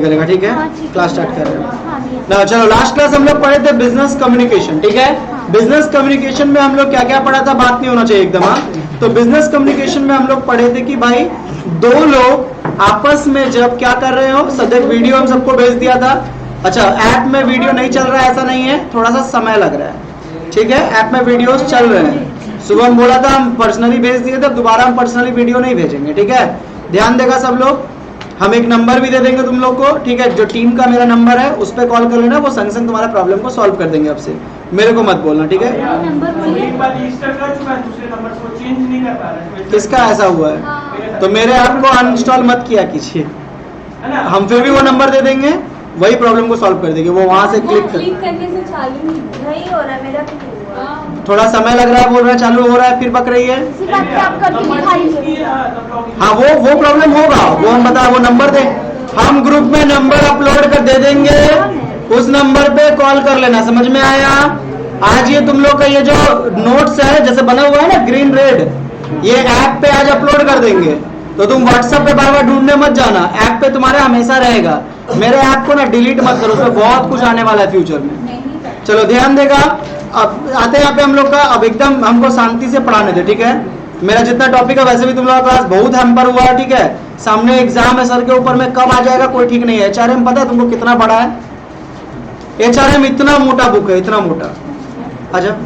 करेगा, ठीक है। क्लास स्टार्ट कर रहे हैं ना। चलो, लास्ट क्लास हम लोग पढ़े थे बिजनेस कम्युनिकेशन, ठीक है। बिजनेस कम्युनिकेशन में हम लोग क्या क्या पढ़ा था, बात नहीं होना चाहिए एकदम। हाँ, तो बिजनेस कम्युनिकेशन में हम लोग पढ़े थे कि भाई दो लोग आपस में जब क्या कर रहे हो, सदैव वीडियो हम सबको भेज दिया था। अच्छा, ऐप में वीडियो नहीं चल रहा है ऐसा नहीं है, थोड़ा सा समय लग रहा है, ठीक है। ऐप में वीडियोस चल रहे हैं। सुबह हम बोला था हम पर्सनली भेज दिए थे, दोबारा हम पर्सनली वीडियो नहीं भेजेंगे, ठीक है। ध्यान देगा सब लोग। हम एक नंबर भी दे देंगे तुम लोग को, ठीक है। जो टीम का मेरा नंबर है उस पर कॉल कर लेना, वो संग संग तुम्हारा प्रॉब्लम को सॉल्व कर देंगे आपसे। मेरे को मत बोलना, ठीक है। किसका ऐसा हुआ है तो मेरे ऐप को अनइंस्टॉल मत किया कीजिए, हम फिर भी वो नंबर दे देंगे, वही प्रॉब्लम को सॉल्व कर देंगे। वो वहां से क्लिक करने से चालू नहीं हो रहा है मेरा। थोड़ा समय लग रहा है, बोल रहा है चालू हो रहा है, फिर पक रही है। हाँ, वो प्रॉब्लम होगा, वो हम बता, वो नंबर दे, हम ग्रुप में नंबर अपलोड कर दे देंगे, उस नंबर पे कॉल कर लेना। समझ में आया? आज ये तुम लोग का ये जो नोट्स है जैसे बना हुआ है ना ग्रीन रेड, ये ऐप पे आज अपलोड कर देंगे, तो तुम व्हाट्सएप पे बार बार ढूंढने मत जाना, ऐप पे तुम्हारे हमेशा रहेगा। मेरे ऐप को ना डिलीट मत करो, उसमें बहुत कुछ आने वाला है फ्यूचर में। चलो ध्यान देगा। अब आते हैं यहाँ पे हम लोग का, अब एकदम हमको शांति से पढ़ाने दे, ठीक है। मेरा जितना टॉपिक है वैसे भी तुम लोग का क्लास बहुत हैम्पर हुआ है, ठीक है। सामने एग्जाम है सर के ऊपर में, कब आ जाएगा कोई ठीक नहीं है। एचआरएम पता है तुमको कितना बड़ा है? एचआरएम इतना मोटा बुक है, इतना मोटा। अच्छा,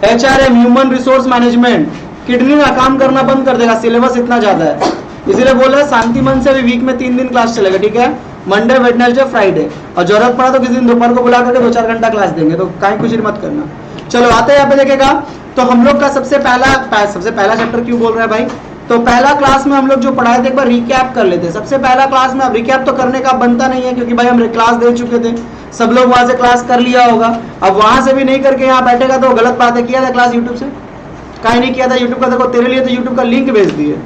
HRM human resource management, kidney ना काम करना बंद कर देगा, सिलेबस इतना ज्यादा है। इसीलिए बोला शांति मन से भी वीक में 3 दिन क्लास चलेगा, ठीक है। मंडे, वेडनेसडे, फ्राइडे, और जरूरत पड़ा तो किसी दिन दोपहर को बुला करके 2-4 घंटा क्लास देंगे, तो कहीं कुछ मत करना। चलो आते हैं यहाँ पे देखेगा, तो हम लोग का सबसे पहला चैप्टर क्यों बोल रहे हैं भाई, तो पहला क्लास में हम लोग जो पढ़ाए थे एक बार रिकैप कर लेते हैं। सबसे पहला क्लास में अब रिकैप तो करने का बनता नहीं है, क्योंकि भाई हम क्लास दे चुके थे, सब लोग वहां से क्लास कर लिया होगा। अब वहां से भी नहीं करके यहाँ बैठेगा तो गलत बात है। किया था क्लास यूट्यूब से? कहीं नहीं किया था यूट्यूब का, देखो तेरे लिए तो यूट्यूब का लिंक भेज दिए।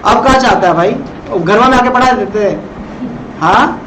अब क्या चाहता है भाई, घर में आके पढ़ा देते हैं। हाँ,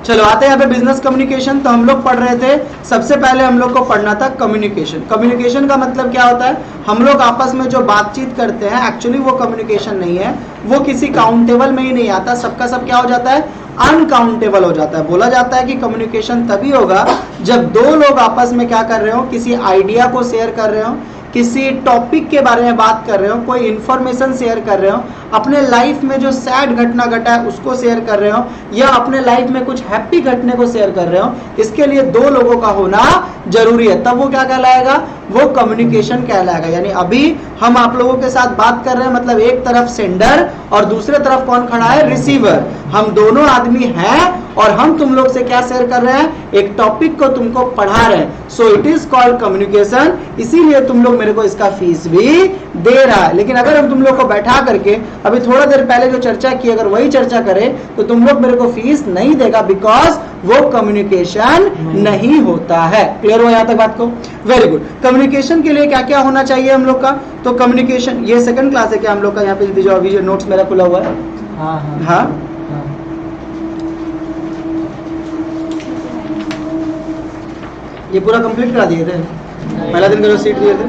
चलो आते हैं यहाँ पे बिजनेस कम्युनिकेशन। तो हम लोग पढ़ रहे थे, सबसे पहले हम लोग को पढ़ना था कम्युनिकेशन। कम्युनिकेशन का मतलब क्या होता है, हम लोग आपस में जो बातचीत करते हैं, एक्चुअली वो कम्युनिकेशन नहीं है, वो किसी काउंटेबल में ही नहीं आता, सबका सब क्या हो जाता है, अनकाउंटेबल हो जाता है। बोला जाता है कि कम्युनिकेशन तभी होगा जब दो लोग आपस में क्या कर रहे हो, किसी आइडिया को शेयर कर रहे हो, किसी टॉपिक के बारे में बात कर रहे हो, कोई इंफॉर्मेशन शेयर कर रहे हो, अपने लाइफ में जो सैड घटना घटा है उसको शेयर कर रहे हो, या अपने लाइफ में कुछ हैप्पी घटने को शेयर कर रहे हो। इसके लिए दो लोगों का होना जरूरी है, तब वो क्या कहलाएगा, वो कम्युनिकेशन कहलाएगा। यानी अभी हम आप लोगों के साथ बात कर रहे हैं, मतलब एक तरफ सेंडर और दूसरे तरफ कौन खड़ा है, रिसीवर। हम दोनों आदमी हैं और हम तुम लोग से क्या शेयर कर रहे हैं, एक टॉपिक को तुमको पढ़ा रहे हैं। So it is called communication. इसीलिए तुम लोग मेरे को इसका फीस भी दे रहा है। लेकिन अगर हम तुम लोग को बैठा करके अभी थोड़ा देर पहले जो चर्चा की, अगर वही चर्चा करें तो तुम लोग मेरे को फीस नहीं देगा, बिकॉज वो कम्युनिकेशन नहीं होता है। क्लियर हो यहाँ तक बात को? Very good. कम्युनिकेशन के लिए क्या क्या होना चाहिए हम लोग का, तो कम्युनिकेशन, ये सेकंड क्लास है क्या हम लोग का? यहाँ पे जो अभी नोट्स मेरा खुला हुआ है, हाँ, ये पूरा कंप्लीट करा दिए थे? पहला दिन का जो सीट दिए थे?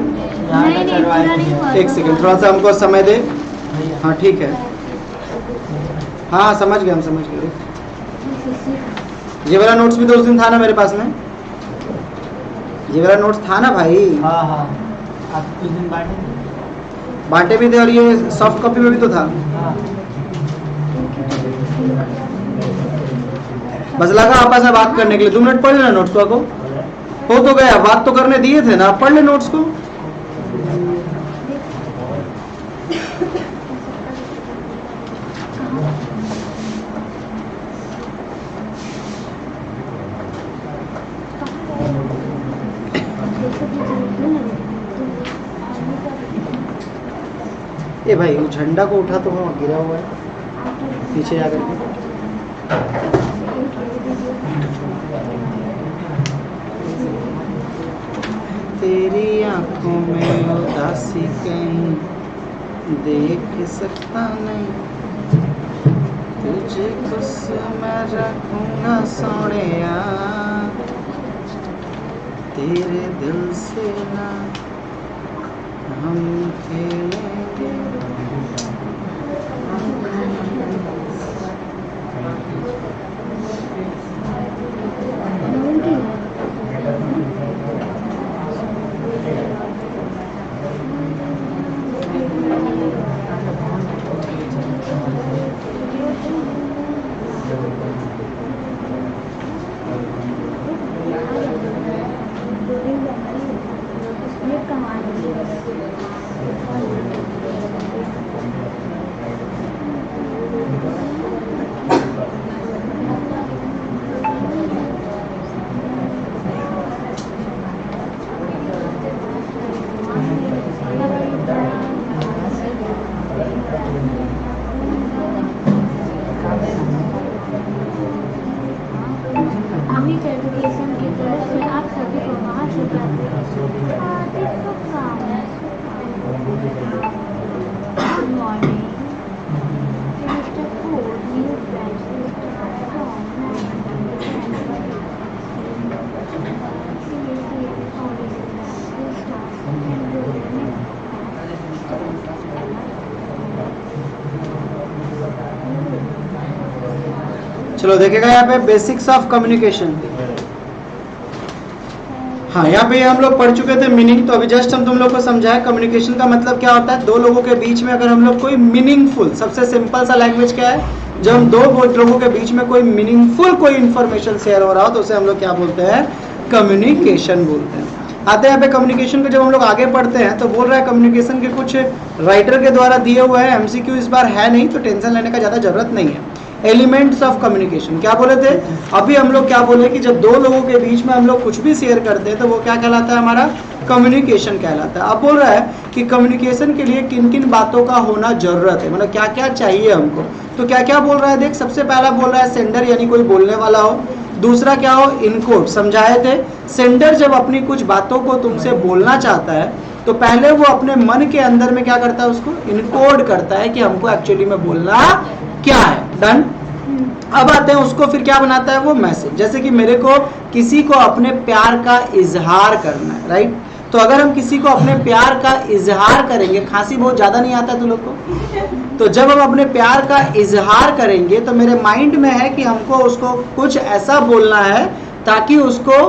एक सेकंड, थोड़ा सा हमको समय दे। हाँ ठीक है, हाँ समझ गए, हम समझ गए। ये वाला नोट्स भी तो उस दिन था ना मेरे पास में, ये वाला नोट्स था ना भाई? हाँ हाँ, आप उस दिन बांटे भी थे, और ये सॉफ्ट कॉपी में भी तो था। हाँ। बस लगा आपस में बात करने के लिए, 2 मिनट पढ़ लेना नोट्स को, हो तो गया, बात तो करने दिए थे ना, पढ़ ले नोट्स को। ए भाई, वो झंडा को उठा तो वहाँ गिरा हुआ है पीछे जाकर के। तेरी आंखों में उदासी कहीं देख सकता नहीं, तुझे खुश मैं रखूंगा सोनिया, तेरे दिल से ना हम खेलेंगे। चलो देखेगा यहाँ पे बेसिक्स ऑफ कम्युनिकेशन। हाँ, यहाँ पे हम लोग पढ़ चुके थे मीनिंग, तो अभी जस्ट हम तुम लोग को समझाए कम्युनिकेशन का मतलब क्या होता है। दो लोगों के बीच में अगर हम लोग कोई मीनिंगफुल, सबसे सिंपल सा लैंग्वेज क्या है, जब हम दो लोगों के बीच में कोई मीनिंगफुल कोई इंफॉर्मेशन शेयर हो रहा हो तो उसे हम लोग क्या बोलते हैं, कम्युनिकेशन बोलते हैं। आते हैं यहाँ पे कम्युनिकेशन को जब हम लोग आगे पढ़ते हैं तो बोल रहा है कम्युनिकेशन के कुछ राइटर के द्वारा दिए हुए हैं, एमसीक्यू इस बार है नहीं तो टेंशन लेने का ज्यादा जरूरत नहीं है। एलिमेंट्स ऑफ कम्युनिकेशन क्या बोले थे, अभी हम लोग क्या बोले कि जब दो लोगों के बीच में हम लोग कुछ भी शेयर करते हैं तो वो क्या कहलाता है, हमारा कम्युनिकेशन कहलाता है। अब बोल रहा है कि कम्युनिकेशन के लिए किन किन बातों का होना जरूरत है, मतलब क्या क्या चाहिए हमको। तो क्या क्या बोल रहा है देख, सबसे पहला बोल रहा है सेंडर यानी कोई बोलने वाला हो। दूसरा क्या हो, इनकोड, समझाए थे सेंडर जब अपनी कुछ बातों को तुमसे बोलना चाहता है तो पहले वो अपने मन के अंदर में क्या करता है, उसको इनकोड करता है कि हमको एक्चुअली में बोलना क्या है। डन। अब आते हैं उसको फिर क्या बनाता है वो मैसेज। जैसे कि मेरे को किसी को अपने प्यार का इजहार करना है, राइट। तो अगर हम किसी को अपने प्यार का इजहार करेंगे, खांसी बहुत ज्यादा नहीं आता है तुम लोग को, तो जब हम अपने प्यार का इजहार करेंगे तो मेरे माइंड में है कि हमको उसको कुछ ऐसा बोलना है ताकि उसको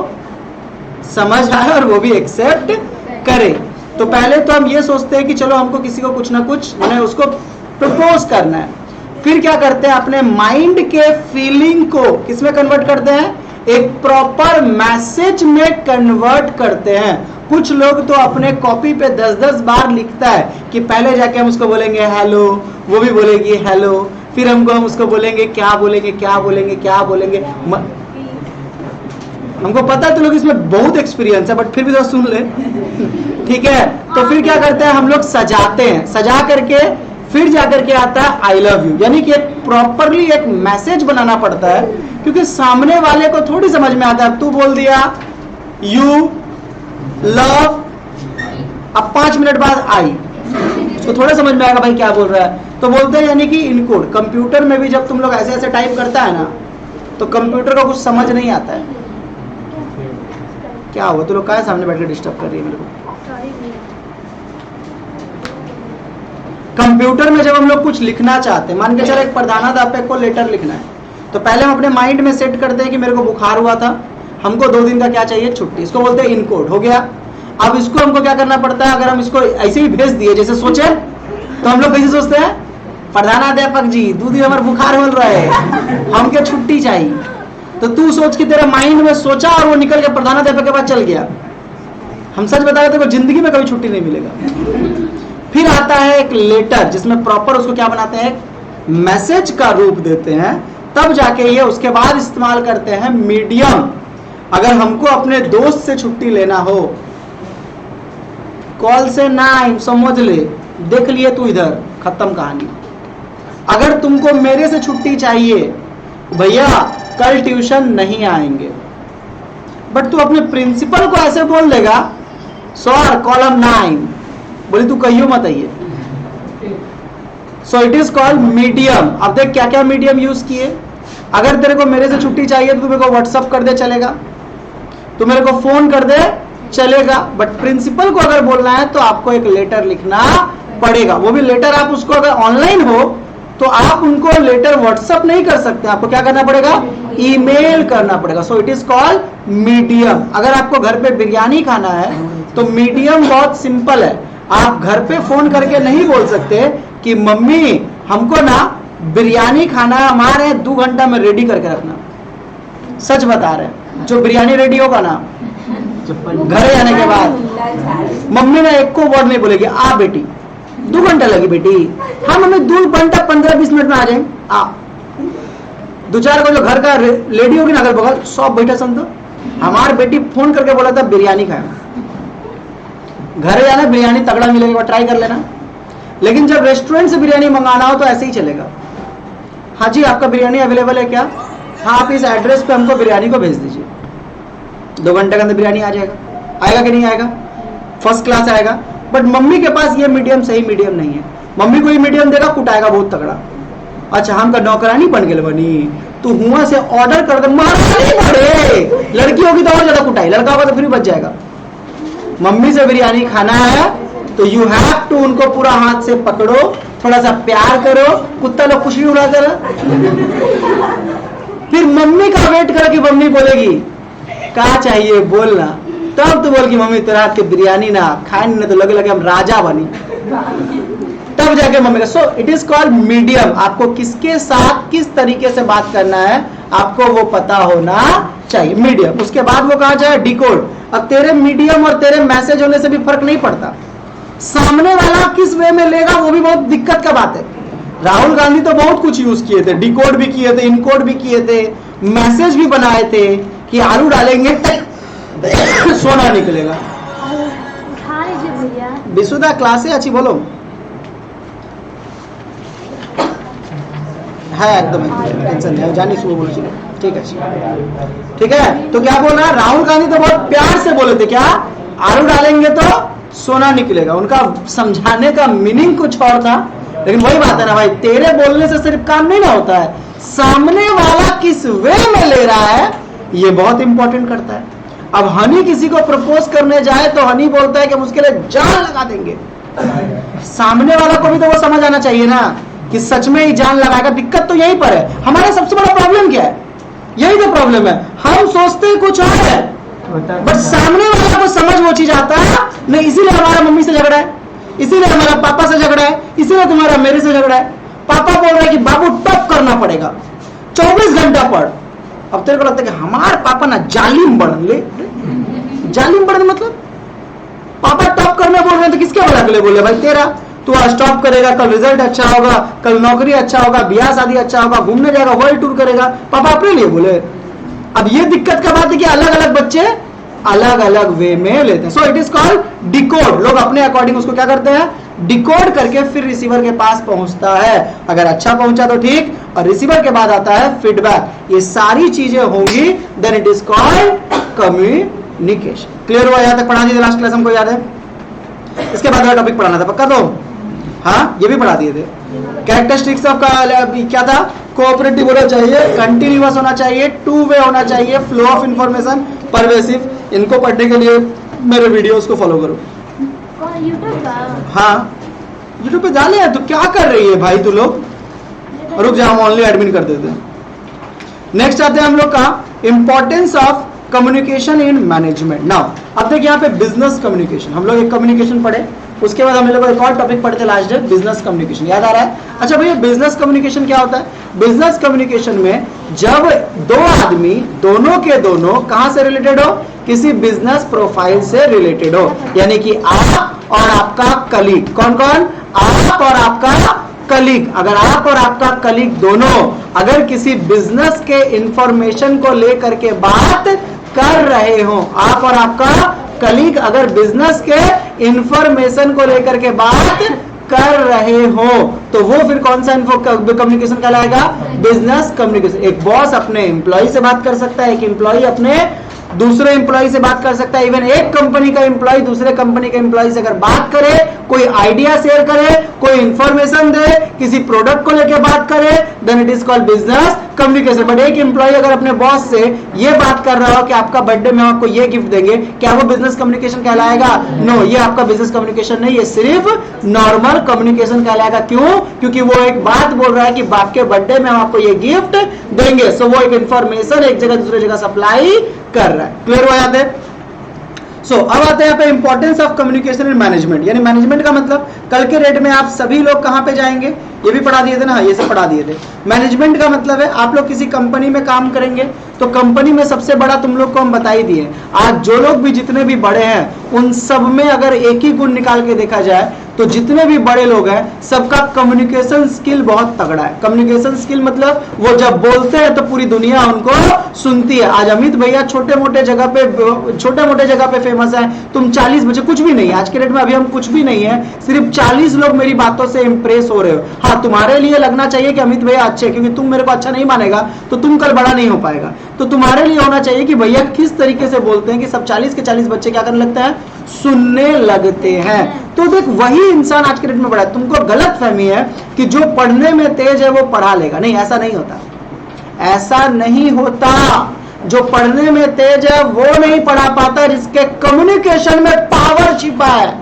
समझ आए और वो भी एक्सेप्ट करे। तो पहले तो हम ये सोचते हैं कि चलो हमको किसी को कुछ ना कुछ मैंने उसको प्रपोज करना है, फिर क्या करते हैं अपने माइंड के फीलिंग को किसमें कन्वर्ट करते हैं, एक प्रॉपर मैसेज में कन्वर्ट करते हैं। कुछ लोग तो अपने कॉपी पे 10-10 बार लिखता है कि पहले जाके हम उसको बोलेंगे हेलो, वो भी बोलेगी हेलो, फिर हम उसको बोलेंगे क्या बोलेंगे क्या बोलेंगे क्या बोलेंगे। हमको पता है तो लोग इसमें बहुत एक्सपीरियंस है, बट फिर भी तो सुन ले ठीक है। तो फिर क्या करते हैं हम लोग सजाते हैं, सजा करके फिर जाकर के आता है आई लव यू, यानी कि प्रॉपरली एक मैसेज बनाना पड़ता है, क्योंकि सामने वाले को थोड़ी समझ में आता है। तू बोल दिया यू लव, अब 5 मिनट बाद आई, उसको थोड़ा समझ में आएगा भाई क्या बोल रहा है, तो बोलते हैं यानी कि इनकोड। कंप्यूटर में भी जब तुम लोग ऐसे ऐसे टाइप करता है ना तो कंप्यूटर को कुछ समझ नहीं आता है। क्या हुआ, तुम लोग क्या सामने बैठ के डिस्टर्ब कर रही है मेरे को। कंप्यूटर में जब हम लोग कुछ लिखना चाहते हैं, मान के चलो एक प्रधानाध्यापक को लेटर लिखना है, तो पहले हम अपने माइंड में सेट करते हैं कि मेरे को बुखार हुआ था, हमको 2 दिन का क्या चाहिए, छुट्टी। इसको बोलते हैं इनकोड, हो गया। अब इसको हमको क्या करना पड़ता है, अगर हम इसको ऐसे ही भेज दिए जैसे सोचे, तो हम लोग कैसे सोचते हैं, प्रधानाध्यापक जी 2 दिन हमारे बुखार हो रहा है, हमको छुट्टी चाहिए। तो तू सोच के तेरा माइंड में सोचा और वो निकल के प्रधानाध्यापक के पास चल गया। हम सच बता रहे थे, जिंदगी में कभी छुट्टी नहीं मिलेगा। फिर आता है एक लेटर जिसमें प्रॉपर उसको क्या बनाते हैं, मैसेज का रूप देते हैं, तब जाके ये उसके बाद इस्तेमाल करते हैं मीडियम। अगर हमको अपने दोस्त से छुट्टी लेना हो, कॉल से ना समझ ले, देख लिए तू इधर, खत्म कहानी। अगर तुमको मेरे से छुट्टी चाहिए, भैया कल ट्यूशन नहीं आएंगे, बट तू अपने प्रिंसिपल को ऐसे बोल देगा सर कॉलम 9, बोली तू कहियो मत आइए। So it is called medium. अब देख क्या क्या मीडियम यूज किए। अगर तेरे को मेरे से छुट्टी चाहिए तो तू मेरे को व्हाट्सअप कर दे, चलेगा। तू मेरे को फोन कर दे, चलेगा। बट प्रिंसिपल को अगर बोलना है तो आपको एक लेटर लिखना पड़ेगा। वो भी लेटर आप उसको अगर ऑनलाइन हो तो आप उनको लेटर व्हाट्सअप नहीं कर सकते, आपको क्या करना पड़ेगा, ईमेल करना पड़ेगा। So it is called medium. अगर आपको घर पे बिरयानी खाना है तो मीडियम बहुत सिंपल है। आप घर पे फोन करके नहीं बोल सकते कि मम्मी हमको ना बिरयानी खाना है, हमारे 2 घंटा में रेडी करके रखना। सच बता रहे हैं, जो बिरयानी रेडी होगा ना घर आने के बाद मम्मी ने एक को वर्ड नहीं बोलेगी, आ बेटी 2 घंटा लगी बेटी, हाँ मम्मी 2 घंटा 15-20 मिनट में आ जाए। आ 2-4 को जो घर का लेडी होगी ना अगर बगल, सब बैठा सन। तो हमारी बेटी फोन करके बोला था बिरयानी खाए, घर जाना बिरयानी तगड़ा मिलेगा, ट्राई कर लेना। लेकिन जब रेस्टोरेंट से बिरयानी मंगाना हो तो ऐसे ही चलेगा, हाँ जी आपका बिरयानी अवेलेबल है क्या, हाँ आप इस एड्रेस पे हमको बिरयानी को भेज दीजिए, 2 घंटे के अंदर बिरयानी आ जाएगा। आएगा कि नहीं आएगा? फर्स्ट क्लास आएगा। बट मम्मी के पास ये मीडियम सही मीडियम नहीं है। मम्मी को ये मीडियम देगा, कुटाएगा बहुत तगड़ा। अच्छा हम का नौकरानी बन गए बनी, तू हुआ से ऑर्डर कर दे, मारना नहीं पड़े। लड़की होगी तो और ज्यादा कुटाई, लड़का होगा तो फिर बच जाएगा। मम्मी से बिरयानी खाना है तो यू हैव टू उनको पूरा हाथ से पकड़ो, थोड़ा सा प्यार करो, कुत्ता लोग खुशी उड़ा कर, फिर मम्मी का वेट करो कि मम्मी बोलेगी क्या चाहिए बोलना, तब तो बोल कि मम्मी तेरा हाथ की बिरयानी ना खाए ना तो लगे हम राजा बनी, तब जाके मम्मी का। So it is called medium. आपको किसके साथ किस तरीके से बात करना है आपको वो पता होना चाहिए, मीडियम। उसके बाद वो कहा जाए डिकोड। अब तेरे मीडियम और तेरे मैसेज होने से भी फर्क नहीं पड़ता, सामने वाला किस वे में लेगा वो भी बहुत दिक्कत का बात है। राहुल गांधी तो बहुत कुछ यूज किए थे, डिकोड भी किए थे, इनकोड भी किए थे, मैसेज भी बनाए थे कि आलू डालेंगे सोना निकलेगा। उठा लीजिए भैया। विशुदा क्लास है अच्छी, बोलो है एकदम टेंशन नहीं, जानी सुबह बोलो चलो ठीक है ठीक है। तो क्या बोल रहा है राहुल गांधी तो बहुत प्यार से बोले थे क्या, आलू डालेंगे तो सोना निकलेगा। उनका समझाने का मीनिंग कुछ और था, लेकिन वही बात है ना भाई, तेरे बोलने से सिर्फ काम नहीं ना होता है, सामने वाला किस वे में ले रहा है ये बहुत इंपॉर्टेंट करता है। अब हनी किसी को प्रपोज करने जाए तो हनी बोलता है कि हम उसके लिए जान लगा देंगे, सामने वाला को भी तो वो समझ आना चाहिए ना कि सच में ही जान लगाएगा। दिक्कत तो यहीं पर है, हमारा सबसे बड़ा प्रॉब्लम क्या है, यही तो प्रॉब्लम है, हम सोचते कुछ और है बट सामने वाला को समझ वो चीज आता है नहीं। इसीलिए हमारा मम्मी से झगड़ा है, इसीलिए हमारा पापा से झगड़ा है, इसीलिए तुम्हारा मेरे से झगड़ा है। पापा बोल रहे हैं कि बाबू टॉप करना पड़ेगा, 24 घंटा पढ़। अब तेरे को लगता है कि हमारे पापा ना जालिम बढ़न ले, जालिम बढ़न मतलब पापा टॉप करने बोल रहे हैं तो किसके भला के लिए बोले भाई तेरा, तू आज टॉप करेगा, कल रिजल्ट अच्छा होगा, कल नौकरी अच्छा होगा, ब्याह शादी अच्छा होगा, घूमने जाएगा, वर्ल्ड टूर करेगा, पापा अपने लिए बोले। अब ये दिक्कत का बात है कि अलग अलग बच्चे अलग अलग वे में लेते हैं। So it is called decode. लोग अपने अकॉर्डिंग उसको क्या करते हैं, डिकोड करके फिर रिसीवर के पास पहुंचता है। अगर अच्छा पहुंचा तो ठीक, और रिसीवर के बाद आता है फीडबैक। ये सारी चीजें होंगी, then it is called communication. Clear हुआ? यहां तक पढ़ा दीजिए, लास्ट क्लास हमको याद है। इसके बाद वाला टॉपिक पढ़ाना था, पक्का दो? हाँ ये भी पढ़ा दिए थे। कैरेक्टरिस्टिक्स ऑफ क्या था, कोऑपरेटिव होना चाहिए, कंटिन्यूअस होना चाहिए, टू वे होना चाहिए, फ्लो ऑफ इंफॉर्मेशन, परवेसिव। इनको पढ़ने के लिए मेरे वीडियोस को फॉलो करो। यूट्यूब का? हाँ यूट्यूब पे डाले हैं। तो क्या कर रही है भाई तू लोग, रुक जाओ, हम ऑनली एडमिन कर देते हैं। नेक्स्ट आते हैं हम लोग का importance of communication in management. Now अब देखिए यहाँ पे बिजनेस कम्युनिकेशन, हम लोग एक कम्युनिकेशन पढ़े, उसके बाद हम लोग एक और टॉपिक पढ़ते लास्ट डे, बिजनेस कम्युनिकेशन। याद आ रहा है? अच्छा भैया बिजनेस कम्युनिकेशन क्या होता है? बिजनेस कम्युनिकेशन में जब दो आदमी दोनों के दोनों कहां से रिलेटेड हो, किसी बिजनेस प्रोफाइल से रिलेटेड हो, यानी कि आप और आपका कलीग। कौन कौन? आप और आपका कलीग। अगर आप और आपका कलीग दोनों अगर किसी बिजनेस के इंफॉर्मेशन को लेकर के बात कर रहे हो, आप और आपका कलीग अगर बिजनेस के इंफॉर्मेशन को लेकर के बात कर रहे हो तो वो फिर कौन सा कम्युनिकेशन कहलाएगा? Business communication. एक बॉस अपने एम्प्लॉय से बात कर सकता है, एक एम्प्लॉय अपने दूसरे एम्प्लॉय से बात कर सकता है। इवन एक कंपनी का एम्प्लॉय दूसरे कंपनी के एम्प्लॉय से अगर बात करे, कोई आइडिया शेयर करे, कोई इंफॉर्मेशन दे, किसी प्रोडक्ट को लेकर बात करे, then it is called business communication. But एक एम्प्लॉय अगर अपने बॉस से ये बात कर रहा हो कि आपका बर्थडे में आपको ये गिफ्ट देंगे, क्या वो बिजनेस कम्युनिकेशन कहलाएगा? नो, ये आपका बिजनेस कम्युनिकेशन नहीं, ये सिर्फ नॉर्मल कम्युनिकेशन कहलाएगा। क्यों? क्योंकि वो एक बात बोल रहा है कि आपके बर्थडे में हम आपको ये गिफ्ट देंगे। सो वो एक इंफॉर्मेशन एक जगह दूसरी जगह सप्लाई कर रहा है। क्लियर हो जाते? सो अब आते हैं यहाँ पे importance of communication in management. यानी मैनेजमेंट का मतलब कल के रेट में आप सभी लोग कहां पे जाएंगे, ये भी पढ़ा दिए थे ना, ये सब पढ़ा दिए थे। मैनेजमेंट का मतलब है आप लोग किसी कंपनी में काम करेंगे तो कंपनी में सबसे बड़ा तुम लोग को हम बता ही दिए। आज जो लोग भी जितने भी बड़े हैं उन सब में अगर एक ही गुण निकाल के देखा जाए तो जितने भी बड़े लोग हैं सबका कम्युनिकेशन स्किल बहुत तगड़ा है। कम्युनिकेशन स्किल मतलब वो जब बोलते हैं तो पूरी दुनिया उनको सुनती है। आज अमित भैया छोटे मोटे जगह पे फेमस है, तुम 40 बच्चे कुछ भी नहीं, आज के डेट में अभी हम कुछ भी नहीं है, सिर्फ 40 लोग मेरी बातों से इंप्रेस हो रहे हो। हाँ तुम्हारे लिए लगना चाहिए कि अमित भैया अच्छे, क्योंकि तुम मेरे को अच्छा नहीं मानेगा तो तुम कल बड़ा नहीं हो पाएगा। तो तुम्हारे लिए होना चाहिए कि भैया किस तरीके से बोलते हैं कि सब 40 के 40 बच्चे क्या करने लगते हैं, सुनने लगते हैं। तो देख वही इंसान आज के डेट में बड़ा है। तुमको गलत फहमी है कि जो पढ़ने में तेज है वो पढ़ा लेगा, नहीं ऐसा नहीं होता, ऐसा नहीं होता। जो पढ़ने में तेज है वो नहीं पढ़ा पाता, जिसके कम्युनिकेशन में पावर छिपा है,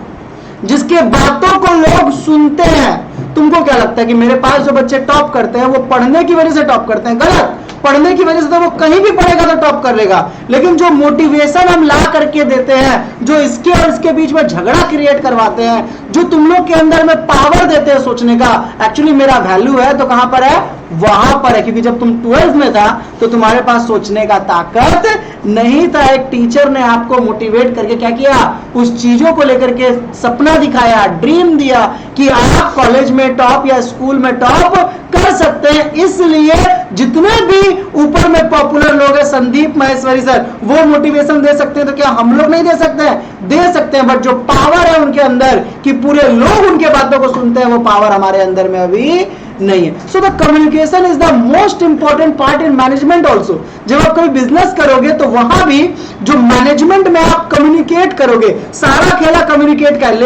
जिसके बातों को लोग सुनते हैं। तुमको क्या लगता है कि मेरे पास जो बच्चे टॉप करते हैं वो पढ़ने की वजह से टॉप करते हैं? गलत। पढ़ने की वजह से तो वो कहीं भी पढ़ेगा तो टॉप कर लेगा, लेकिन जो मोटिवेशन हम ला करके देते हैं, जो इसके और इसके बीच में झगड़ा क्रिएट करवाते हैं, जो तुम लोग के अंदर में पावर देते हैं सोचने का, एक्चुअली मेरा वैल्यू है तो कहां पर है? वहां पर है। क्योंकि जब तुम 12th में था तो तुम्हारे पास सोचने का ताकत नहीं था। एक टीचर ने आपको मोटिवेट करके क्या किया? उस चीजों को लेकर के सपना दिखाया, ड्रीम दिया कि आप कॉलेज में टॉप या स्कूल में टॉप कर सकते हैं। इसलिए जितने भी ऊपर में पॉपुलर लोग हैं, संदीप माहेश्वरी सर, वो मोटिवेशन दे सकते हैं, तो क्या हम लोग नहीं दे सकते हैं? दे सकते हैं। बट जो पावर है उनके अंदर कि पूरे लोग उनके बातों को सुनते हैं, वो पावर हमारे अंदर में अभी नहीं है। So the communication is the most important part in management also. जब आप कोई बिजनेस करोगे तो वहां भी जो मैनेजमेंट में आप कम्युनिकेट करोगे, सारा खेला कम्युनिकेट का है।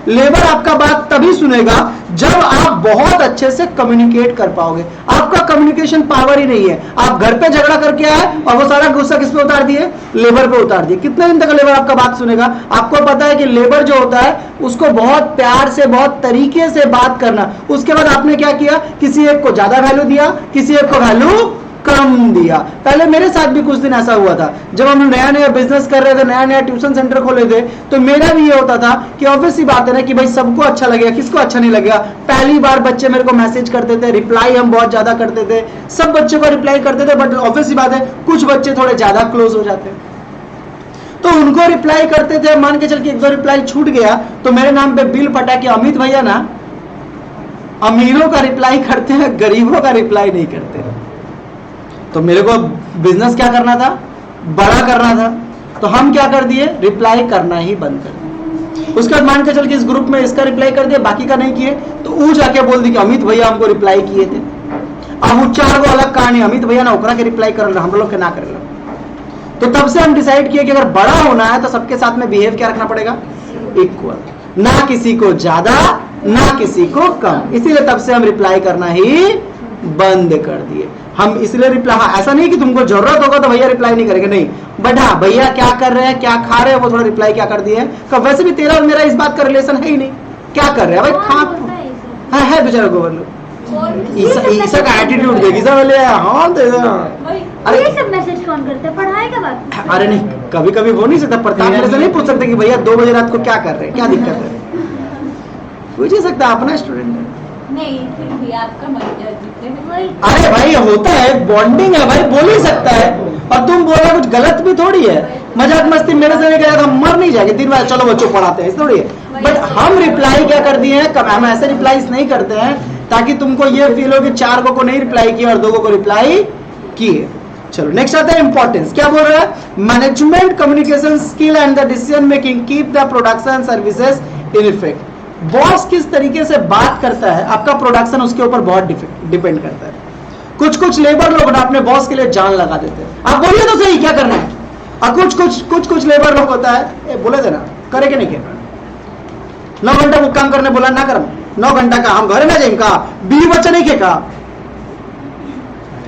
लेबर आपका बात तभी सुनेगा जब आप बहुत अच्छे से कम्युनिकेट कर पाओगे। आपका कम्युनिकेशन पावर ही नहीं है। आप घर पे झगड़ा करके आए और वो सारा गुस्सा किस पे उतार दिए? लेबर पे उतार दिए। कितने दिन तक लेबर आपका बात सुनेगा? आपको पता है कि लेबर जो होता है उसको बहुत प्यार से, बहुत तरीके से बात करना। उसके बाद आपने क्या किया? किसी एक को ज्यादा वैल्यू दिया, किसी एक को वैल्यू कम दिया। पहले मेरे साथ भी कुछ दिन ऐसा हुआ था, जब हम नया नया बिजनेस कर रहे थे, नया नया ट्यूशन सेंटर खोले थे, तो मेरा भी ये होता था कि ऑब्वियस सी बात है ना कि भाई सबको अच्छा लगेगा, किसको अच्छा नहीं लगेगा। पहली बार बच्चे मेरे को मैसेज करते थे, रिप्लाई हम बहुत ज्यादा करते थे, सब बच्चों को रिप्लाई करते थे, बट ऑब्वियस सी बात है कुछ बच्चे थोड़े ज्यादा क्लोज हो जाते हैं, तो उनको रिप्लाई करते थे। मान के चल के एक दो रिप्लाई छूट गया तो मेरे नाम पे बिल फटा कि अमित भैया ना अमीरों का रिप्लाई करते हैं, गरीबों का रिप्लाई नहीं करते। तो मेरे को बिजनेस क्या करना था? बड़ा करना था। तो हम क्या कर दिए? रिप्लाई करना ही बंद कर दिए। उसके बाद मान के चल के इस ग्रुप में इसका रिप्लाई कर दिया, बाकी का नहीं किए, तो वो जाके बोल दी कि अमित भैया हमको रिप्लाई किए थे। अब वो चार को अलग कहानी, अमित भैया ना ओकरा के रिप्लाई कर, हम लोग के ना कर। तो तब से हम डिसाइड किए कि अगर बड़ा होना है तो सबके साथ में बिहेव क्या रखना पड़ेगा? इक्वल, ना किसी को ज्यादा ना किसी को कम। इसीलिए तब से हम रिप्लाई करना ही बंद कर दिए। हम इसलिए रिप्लाई, हाँ ऐसा नहीं कि तुमको जरूरत होगा तो भैया रिप्लाई नहीं करेंगे, नहीं, बट हाँ भैया क्या कर रहे हैं, क्या खा रहे हैं, वो थोड़ा रिप्लाई क्या कर दिए हैं। वैसे भी तेरा और मेरा इस बात का रिलेशन है ही नहीं, क्या कर रहे हैं भाई, खा है बेचारा गोबर लोग। ईसा का एटीट्यूड देख, ईसा वाले हाँ अरे ये सब मैसेज कौन करते हैं? पढ़ाई का बात। अरे नहीं, कभी कभी वो नहीं सकता, प्रताप मेरे से नहीं पूछ सकते कि भैया 2 बजे रात को क्या कर रहे हैं, क्या दिक्कत है, पूछ ही सकता, अपना स्टूडेंट है। नहीं फिर भी आपका अरे भाई होता है, बॉन्डिंग है भाई, बोल ही सकता है। और तुम बोल रहे कुछ गलत भी थोड़ी है, मजाक मस्ती मेरे से नहीं हम मर नहीं जाएंगे दिन भर, चलो बच्चों पढ़ाते हैं, थोड़ी है। बट हम रिप्लाई क्या कर दिए हैं, हम ऐसे रिप्लाई नहीं करते हैं ताकि तुमको ये फील हो कि 4 को नहीं रिप्लाई किया और 2 को रिप्लाई किए। चलो नेक्स्ट आता है इंपॉर्टेंस। क्या बोल रहा है? Management communication skill and the decision making keep the production services in effect. Boss किस तरीके से बात करता है, आपका प्रोडक्शन उसके ऊपर बहुत डिपेंड करता है। कुछ लेबर लोग ना अपने बॉस के लिए जान लगा देते हैं। आप बोलिए तो सही क्या करना है। और कुछ लेबर लोग होता है, बोले थे ना करे कि नहीं किया, 9 घंटा वो काम करने बोला ना कर, 9 घंटा का हम घर ना जाए का, बीवी बच्चा नहीं के का।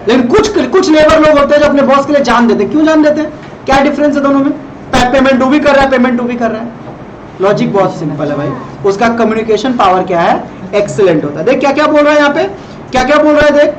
लेकिन कुछ लेबर लोग होते हैं जो अपने बॉस के लिए जान देते। क्यों जान देते? क्या डिफरेंस है दोनों में? पेमेंट डू भी कर रहा है, पेमेंट डू भी कर रहा है। लॉजिक बहुत सिंपल है भाई, उसका कम्युनिकेशन पावर क्या है? एक्सीलेंट होता है। देख क्या क्या बोल रहा है यहाँ पे, क्या क्या बोल रहा है देख,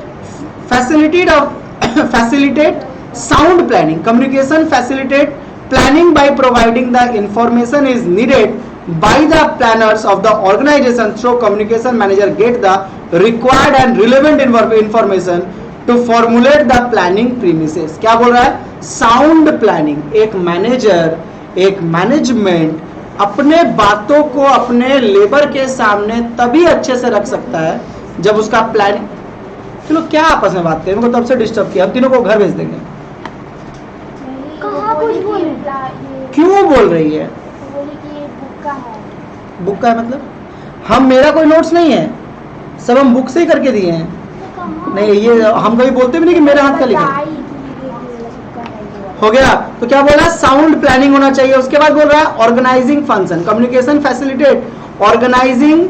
facilitate sound planning, communication facilitate planning by providing the information is needed by the planners of the organization, so communication manager get the required and relevant information to formulate the planning premises। क्या बोल रहा है? Sound planning. एक manager, एक management अपने बातों को अपने लेबर के सामने तभी अच्छे से रख सकता है जब उसका प्लानिंग। चलो क्या आपस में बात करें, तब से डिस्टर्ब किया, हम तीनों को घर भेज देंगे। क्यों बोल रही है? बुक का है मतलब हम, मेरा कोई नोट्स नहीं है, सब हम बुक से ही करके दिए हैं। नहीं ये हम कभी बोलते भी नहीं कि मेरे हाथ का लिखा। हो गया। तो क्या बोला, साउंड प्लानिंग होना चाहिए। उसके बाद बोल रहा है organising function, communication facilitate organising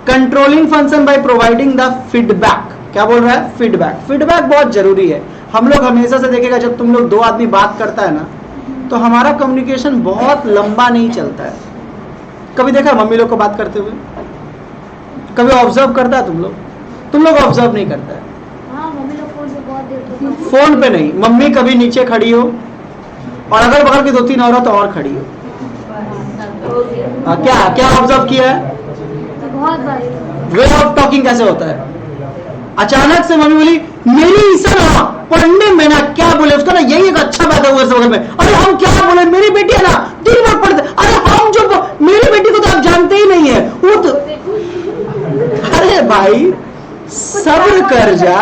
controlling function by providing the feedback. क्या बोल रहा है, फीडबैक। फीडबैक बहुत जरूरी है। हम लोग हमेशा से देखेगा जब तुम लोग दो आदमी बात करता है ना, तो हमारा कम्युनिकेशन बहुत लंबा नहीं चलता है। कभी देखा मम्मी लोग को बात करते हुए, कभी ऑब्जर्व करता है तुम लोग ऑब्जर्व नहीं करता है। हाँ, मम्मी लोग फोन पे बहुत देर तक फोन पे नहीं, मम्मी कभी नीचे खड़ी हो और अगर बगल की 2-3 औरत और खड़ी हो, क्या क्या ऑब्जर्व किया है, बहुत बार वे ऑफ टॉकिंग कैसे होता है। अचानक से मम्मी बोली मेरी ईसा ना पढ़ने में ना क्या बोले उसका ना यही एक अच्छा बात है वो बगल में, अरे हम क्या बोले, मेरी बेटी है ना 3 बार पढ़ते, अरे हम जो मेरी बेटी को तो आप जानते ही नहीं है वो तो, अरे भाई सब्र कर जा।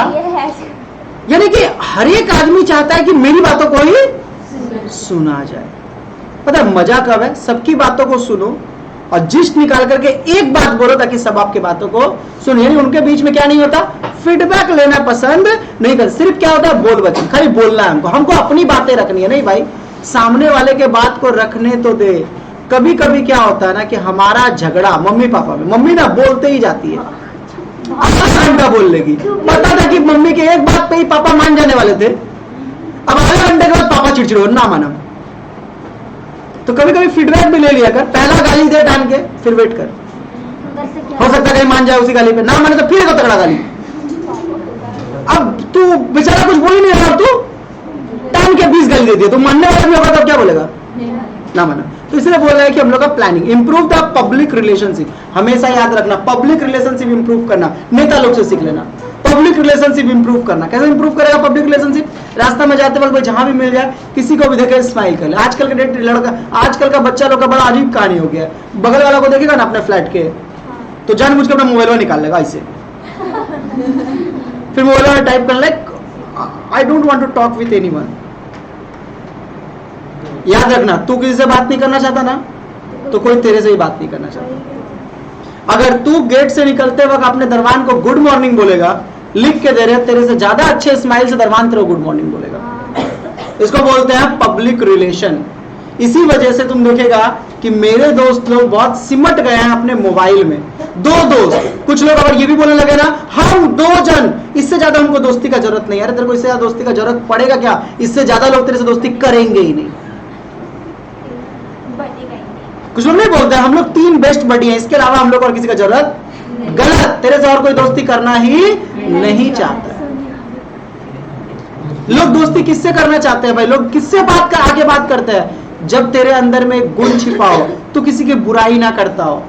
यानी कि हर एक आदमी चाहता है कि मेरी बातों को ही सुना जाए। पता है मजा कब है, सबकी बातों को सुनो और जिस्ट निकाल करके एक बात बोलो ताकि सब आपकी बातों को सुने। यानी उनके बीच में क्या नहीं होता, फीडबैक लेना पसंद नहीं कर, सिर्फ क्या होता है बोल बचन, खाली बोलना है हमको अपनी बातें रखनी है। नहीं भाई, सामने वाले के बात को रखने तो दे। कभी कभी क्या होता है ना कि हमारा झगड़ा मम्मी पापा में, मम्मी ना बोलते ही जाती है, आधा घंटा बोल लेगी। पता था कि मम्मी के एक बात पे ही पापा मान जाने वाले थे, अब आधे घंटे के बाद पापा चिड़चिड़ हो ना माना। तो कभी कभी फीडबैक भी ले लिया कर, पहला गाली दे डाल के फिर वेट कर, हो सकता है कहीं मान जाए उसी गाली पे, ना माने तो फिर एक तगड़ा गाली। अब तू बेचारा कुछ बोल ही नहीं रहा, तू टाइम के 20 गाली दे दिया, तो मानने वाला भी होगा तो क्या बोलेगा, ना माना। तो इसलिए बोल रहा है कि हम लोग का planning, improve the public relationship. हमेशा याद रखना पब्लिक रिलेशनशिप इंप्रूव करना, नेता लोग से सीख लेना। पब्लिक रिलेशनशिप इंप्रूव करना, कैसे इंप्रूव करेगा पब्लिक रिलेशनशिप, रास्ता में जाते वक्त जहां भी मिल जाए किसी को भी देखे स्माइल कर ले। आजकल के डेट लड़का, आजकल का बच्चा लोग का बड़ा अजीब कहानी हो गया है। बगल वाला को देखेगा ना अपने फ्लैट के, तो जानबूझ के अपना मोबाइल निकाल लेगा ऐसे, फिर मोबाइल में टाइप कर ले I don't want to talk with anyone. याद रखना, तू किसी से बात नहीं करना चाहता ना, तो कोई तेरे से ही बात नहीं करना चाहता। अगर तू गेट से निकलते वक्त अपने दरवान को गुड मॉर्निंग बोलेगा, लिख के दे रहे, तेरे से ज्यादा अच्छे स्माइल से दरवान तेरे को गुड मॉर्निंग बोलेगा। इसको बोलते हैं पब्लिक रिलेशन। इसी वजह से तुम देखेगा कि मेरे दोस्त लोग बहुत सिमट गए हैं अपने मोबाइल में। 2 दोस्त, कुछ लोग अगर ये भी बोलने लगे ना हम 2 जन, इससे ज्यादा हमको दोस्ती का जरूरत नहीं। अरे तेरे को इससे ज्यादा दोस्ती का जरूरत पड़ेगा क्या, इससे ज्यादा लोग तेरे से दोस्ती करेंगे ही नहीं। कुछ लोग नहीं बोलते हम लोग 3 बेस्ट बडी हैं, इसके अलावा हम लोग और किसी का जरूरत, गलत। तेरे से और कोई दोस्ती करना ही नहीं चाहता। लोग दोस्ती किससे करना चाहते हैं भाई, लोग किससे आगे बात करते हैं, जब तेरे अंदर में गुण छिपा हो, तो किसी की बुराई ना करता हो।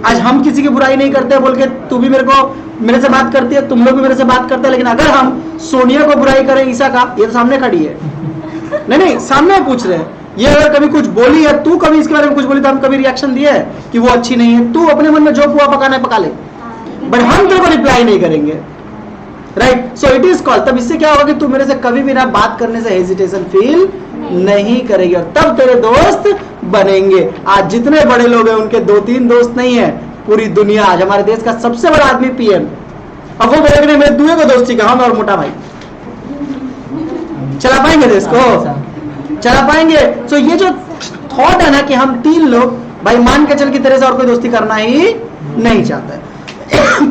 आज हम किसी की बुराई नहीं करते बोल के तू भी मेरे से बात करती है, तुम लोग भी मेरे से बात करते हैं, लेकिन अगर हम सोनिया को बुराई करें ईसा का, ये तो सामने खड़ी है, नहीं सामने पूछ रहे हैं, ये अगर कभी कुछ बोली है, तू कभी इसके बारे में कुछ बोली तो हम कभी रिएक्शन दिए है कि वो अच्छी नहीं है, तू अपने मन में जो पुआ पकाना है पका ले, बट हम तेरे को रिप्लाई नहीं करेंगे, right. So it is called, तब इससे क्या होगा कि तू मेरे से कभी भी ना बात करने से हेजिटेशन फील नहीं करेगी, और तब तेरे दोस्त बनेंगे। आज जितने बड़े लोग हैं उनके 2-3 दोस्त नहीं है, पूरी दुनिया। आज हमारे देश का सबसे बड़ा आदमी पीएम, अब वो बोलेंगे मेरे दुए को दोस्ती का, हम और मोटा भाई चला पाएंगे देश को, चला पाएंगे। सो ये जो थॉट है ना कि हम 3 लोग भाई मान के चल की तरह से और कोई दोस्ती करना ही नहीं चाहता है।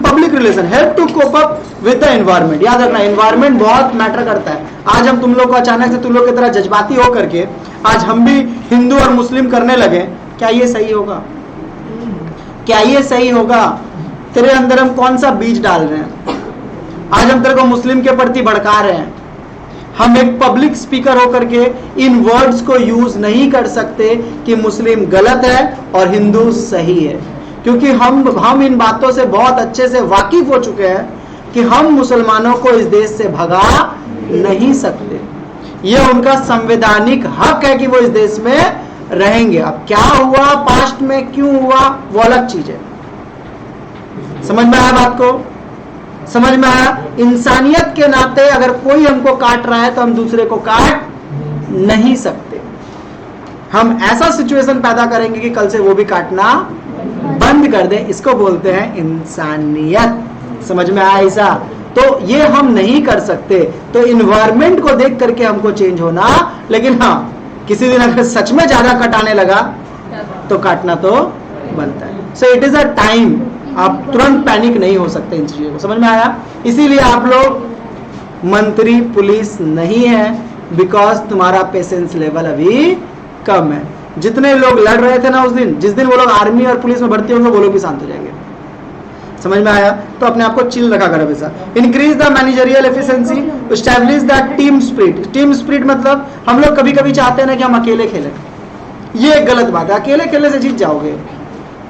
Public relation help to cope up with the environment. याद रखना एनवायरमेंट बहुत मैटर करता है। आज हम तुम लोग को अचानक से तुम लोग की तरह जज्बाती हो करके आज हम भी हिंदू और मुस्लिम करने लगे, क्या ये सही होगा, क्या ये सही होगा? तेरे अंदर हम कौन सा बीज डाल रहे हैं? आज हम तेरे को मुस्लिम के प्रति भड़का रहे हैं। हम एक पब्लिक स्पीकर होकर के इन वर्ड्स को यूज नहीं कर सकते कि मुस्लिम गलत है और हिंदू सही है, क्योंकि हम इन बातों से बहुत अच्छे से वाकिफ हो चुके हैं कि हम मुसलमानों को इस देश से भगा नहीं सकते। यह उनका संवैधानिक हक है कि वो इस देश में रहेंगे। अब क्या हुआ पास्ट में, क्यों हुआ, वो अलग चीज है। समझ में आया बात को? समझ में आया? इंसानियत के नाते अगर कोई हमको काट रहा है तो हम दूसरे को काट नहीं सकते। हम ऐसा सिचुएशन पैदा करेंगे कि कल से वो भी काटना बंद कर दे। इसको बोलते हैं इंसानियत। समझ में आया ऐसा? तो ये हम नहीं कर सकते। तो इन्वायरमेंट को देख करके हमको चेंज होना, लेकिन हाँ किसी दिन अगर सच में ज्यादा कट आने लगा तो काटना तो बनता है। So it is a time, आप तुरंत पैनिक नहीं हो सकते इन चीजों को, समझ में आया? इसीलिए आप लोग मंत्री पुलिस नहीं है, बिकॉज तुम्हारा पेशेंस लेवल अभी कम है। जितने लोग लड़ रहे थे ना उस दिन, जिस दिन वो लोग आर्मी और पुलिस में भर्ती होंगे वो लोग भी शांत हो जाएंगे। समझ में आया? तो अपने आप को चिल रखा कर हमेशा। Increase the managerial efficiency, establish the team spirit. Team spirit मतलब हम लोग कभी कभी चाहते हैं ना कि हम अकेले खेलें, ये एक गलत बात है। अकेले खेलने से जीत जाओगे,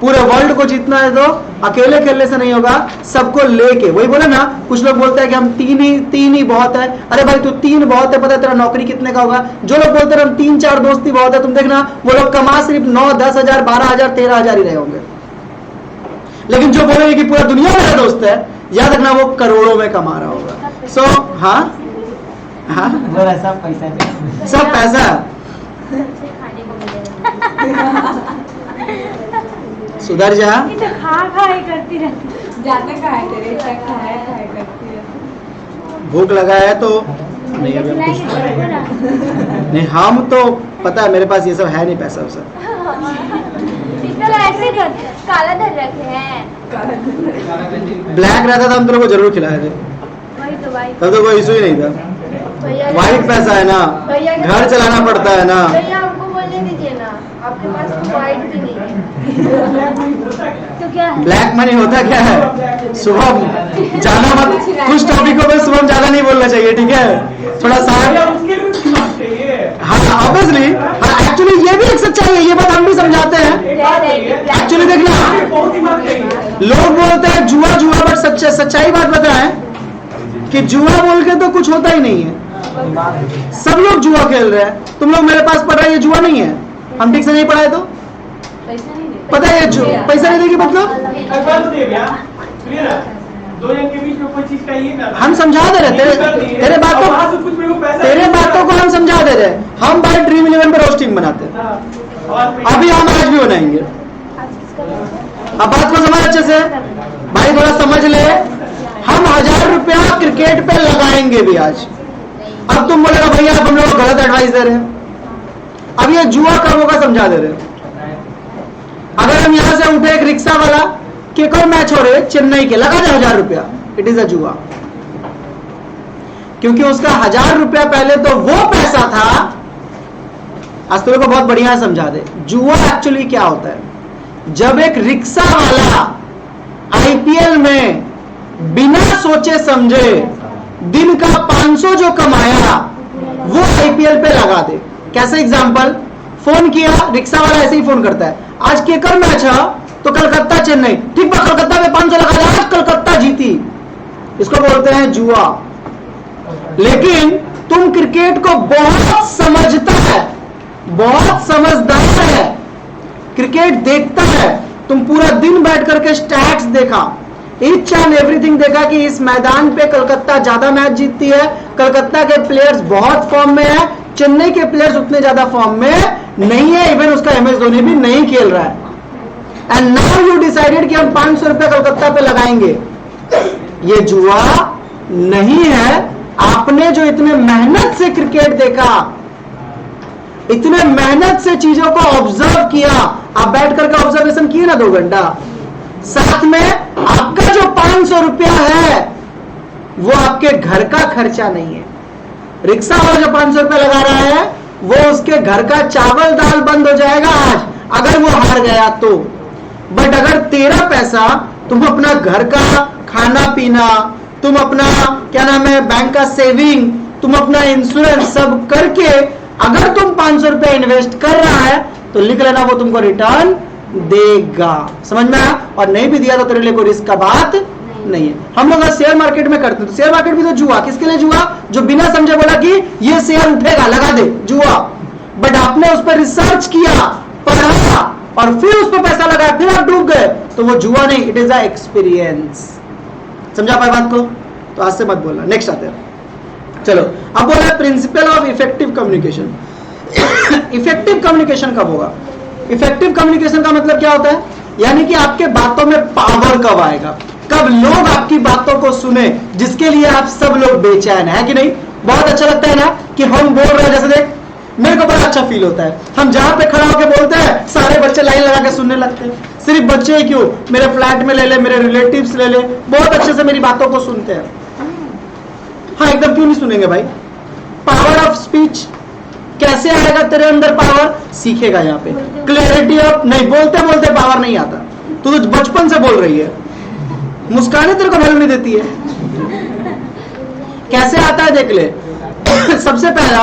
पूरे वर्ल्ड को जीतना है तो अकेले खेलने से नहीं होगा, सबको लेके। वही बोले ना, कुछ लोग बोलते हैं कि हम तीन ही बहुत है। अरे भाई तू 3 बहुत है, पता है तेरा नौकरी कितने का होगा? जो लोग बोलते हैं हम 3-4 दोस्त ही बहुत है, तुम देखना वो लोग कमा सिर्फ 9-10 हजार 12 हजार 13 हजार ही रहे होंगे। लेकिन जो बोलेंगे कि पूरा दुनिया मेरा दोस्त है, याद रखना वो करोड़ों में कमा रहा होगा। सो हाँ सब पैसा सब पैसा खाने को मिलेगा। सुधर जा। ये तो खा ही करती रहती। जाते खाया करे, खाया करती है। भूख लगा है तो नहीं, अभी हम कुछ नहीं, हम तो पता है मेरे पास ये सब है नहीं, पैसा वैसा। ऐसे काला धर रखे हैं। ब्लैक रहता था हम तो लोग को जरूर खिलाए थे, वही तो भाई, तब तो कोई इशू ही नहीं था। वाइट पैसा है ना, घर चलाना पड़ता है ना। भैया हमको बोलने दीजिए ना, आपके पास तो वाइट भी नहीं है। तो क्या है? ब्लैक मनी होता क्या है? सुबह ज्यादा मत, कुछ टॉपिकों में सुबह ज्यादा नहीं बोलना चाहिए, ठीक है? थोड़ा सा हाँ ऑब्वियसली, एक्चुअली ये भी एक सच्चाई है, ये बात हम भी समझाते हैं। एक्चुअली देखना, लोग बोलते हैं जुआ जुआ, बट सच्चाई बात बताएं कि जुआ बोल के तो कुछ होता ही नहीं है। सब लोग जुआ खेल रहे हैं। तुम लोग मेरे पास पढ़ रहे, ये जुआ नहीं है। हम ठीक से नहीं पढ़ाए तो पैसा नहीं देते। पता है ये पैसा नहीं देगी मतलब दो जन के बीच में कोई चीज का ये ना, हम समझा दे रहे तेरे बातों को हम समझा दे रहे। हम भाई ड्रीम 11 पे रोस्टिंग बनाते हैं, अभी हम आज भी बनाएंगे। अब बात को समझ अच्छे से भाई, थोड़ा समझ ले। हम 1000 रुपया क्रिकेट पे लगाएंगे भी आज। अब तुम बोलेगा भैया आप हम लोग गलत एडवाइस दे रहे हैं। अब ये जुआ कब होगा समझा दे रहे हैं। अगर हम यहां से उठे एक रिक्शा वाला के कोई मैच हो रहे चेन्नई के, लगा दे 1000 रुपया, इट इज अ जुआ। क्योंकि उसका 1000 रुपया पहले तो वो पैसा था। आज तुमको बहुत बढ़िया समझा दे, जुआ एक्चुअली क्या होता है। जब एक रिक्शा वाला आईपीएल में बिना सोचे समझे दिन का 500 जो कमाया वो आईपीएल पे लगा दे। कैसे एग्जांपल, फोन किया, रिक्शा वाला ऐसे ही फोन करता है, आज केकर मैच है तो कलकत्ता चेन्नई, ठीक है कलकत्ता में 500 लगा दे, आज कलकत्ता जीती। इसको बोलते हैं जुआ। लेकिन तुम क्रिकेट को बहुत समझता है, बहुत समझदार है, क्रिकेट देखता है, तुम पूरा दिन बैठ करके स्टैट्स देखा, ईच एंड एवरीथिंग देखा कि इस मैदान पे कलकत्ता ज्यादा मैच जीतती है, कलकत्ता के प्लेयर्स बहुत फॉर्म में है, चेन्नई के प्लेयर्स उतने ज्यादा फॉर्म में नहीं है, इवन उसका एमएस धोनी भी नहीं खेल रहा है। एंड नाउ यू डिसाइडेड कि हम 500 रुपए कलकत्ता पे लगाएंगे। ये जुआ नहीं है। आपने जो इतने मेहनत से क्रिकेट देखा, इतने मेहनत से चीजों को ऑब्जर्व किया, आप बैठ करके ऑब्जर्वेशन किए ना 2 घंटा, साथ में आपका जो 500 रुपया है वो आपके घर का खर्चा नहीं है। रिक्शा वाला जो 500 रुपया लगा रहा है वो उसके घर का चावल दाल बंद हो जाएगा आज अगर वो हार गया तो। बट अगर तेरा पैसा तुम अपना घर का खाना पीना, तुम अपना क्या नाम है बैंक का सेविंग, तुम अपना इंश्योरेंस सब करके अगर तुम 500 रुपया इन्वेस्ट कर रहा है तो लिख लेना वो तुमको रिटर्न देगा। समझ में आया? और नहीं भी दिया तो तेरे लिए कोई रिस्क का बात नहीं है। हम लोग शेयर मार्केट में करते हैं तो शेयर मार्केट भी तो जुआ। किसके लिए जुआ? जो बिना समझे बोला कि ये शेयर उठेगा लगा दे, जुआ। बट आपने उस पर रिसर्च किया, पढ़ा और फिर उस पर पैसा लगाया, फिर आप डूब गए तो वो जुआ नहीं, इट इज अ एक्सपीरियंस। समझा पाए बात को? तो आज से मत बोलना। नेक्स्ट आते हैं, चलो अब बोला principle of effective communication. Effective communication कब होगा? इफेक्टिव कम्युनिकेशन का मतलब क्या होता है? यानी कि आपके बातों में पावर कब आएगा, कब लोग आपकी बातों को सुने जिसके लिए आप सब लोग बेचैन है कि नहीं। बहुत अच्छा लगता है ना कि हम बोल रहे हैं, जैसे देख मेरे को बड़ा अच्छा फील होता है, हम जहां पे खड़ा होकर बोलते हैं सारे बच्चे लाइन लगा के सुनने लगते हैं। सिर्फ बच्चे ही क्यों, मेरे फ्लैट में ले ले, मेरे रिलेटिव्स ले ले, बहुत अच्छे से मेरी बातों को सुनते हैं। हाँ एकदम क्यों नहीं सुनेंगे भाई। पावर ऑफ स्पीच कैसे आएगा तेरे अंदर पावर, सीखेगा यहाँ पे। क्लैरिटी ऑफ, नहीं बोलते बोलते पावर नहीं आता, तू तो बचपन से बोल रही है, मुस्काने तेरे को वैल्यू नहीं देती है। कैसे आता है देख ले। सबसे पहला,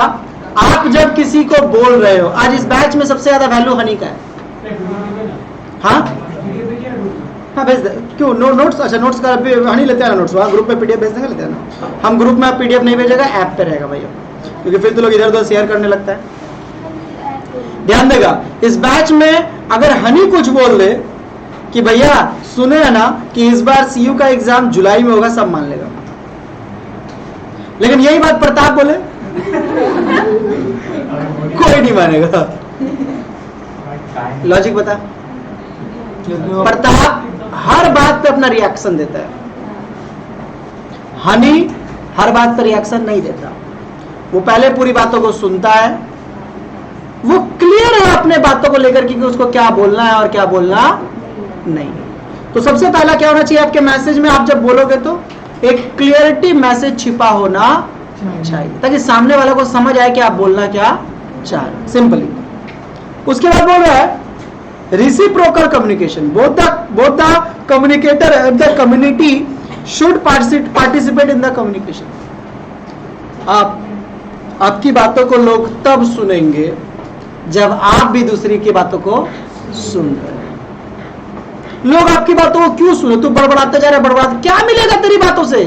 आप जब किसी को बोल रहे हो, आज इस बैच में सबसे ज्यादा वैल्यू हनी का है। हाँ हाँ भेज दे, क्यों नोट्स, अच्छा नोट्स का हनी लेते हैं ना, नोट्स वहाँ ग्रुप में पीडीएफ भेज देंगे, लेते हैं ना हम ग्रुप में। पीडीएफ नहीं भेजेगा, ऐप पे रहेगा भैया, क्योंकि फिर तो लोग इधर उधर शेयर करने लगता है। ध्यान देगा, इस बैच में अगर हनी कुछ बोल दे कि भैया सुने है ना कि इस बार सीयू का एग्जाम जुलाई में होगा, सब मान लेगा। लेकिन यही बात प्रताप बोले कोई नहीं मानेगा। लॉजिक बता। प्रताप हर बात पे अपना रिएक्शन देता है, हनी हर बात पर रिएक्शन नहीं देता। वो पहले पूरी बातों को सुनता है, वो क्लियर है अपने बातों को लेकर कि उसको क्या बोलना है और क्या बोलना नहीं। तो सबसे पहला क्या होना चाहिए आपके मैसेज में, आप जब बोलोगे तो एक क्लियरिटी मैसेज छिपा होना चाहिए, ताकि सामने वाला को समझ आए कि आप बोलना क्या चाह रहे हैं, सिंपली। उसके बाद बोल रहा है reciprocal communication, both the communicator and the community should participate in the communication. आपकी बातों को लोग तब सुनेंगे जब आप भी दूसरी की बातों को सुन रहे हैं। लोग आपकी बातों को क्यों सुने, तू बड़बड़ाते जा रहा है, बड़बड़ाते, क्या मिलेगा तेरी बातों से,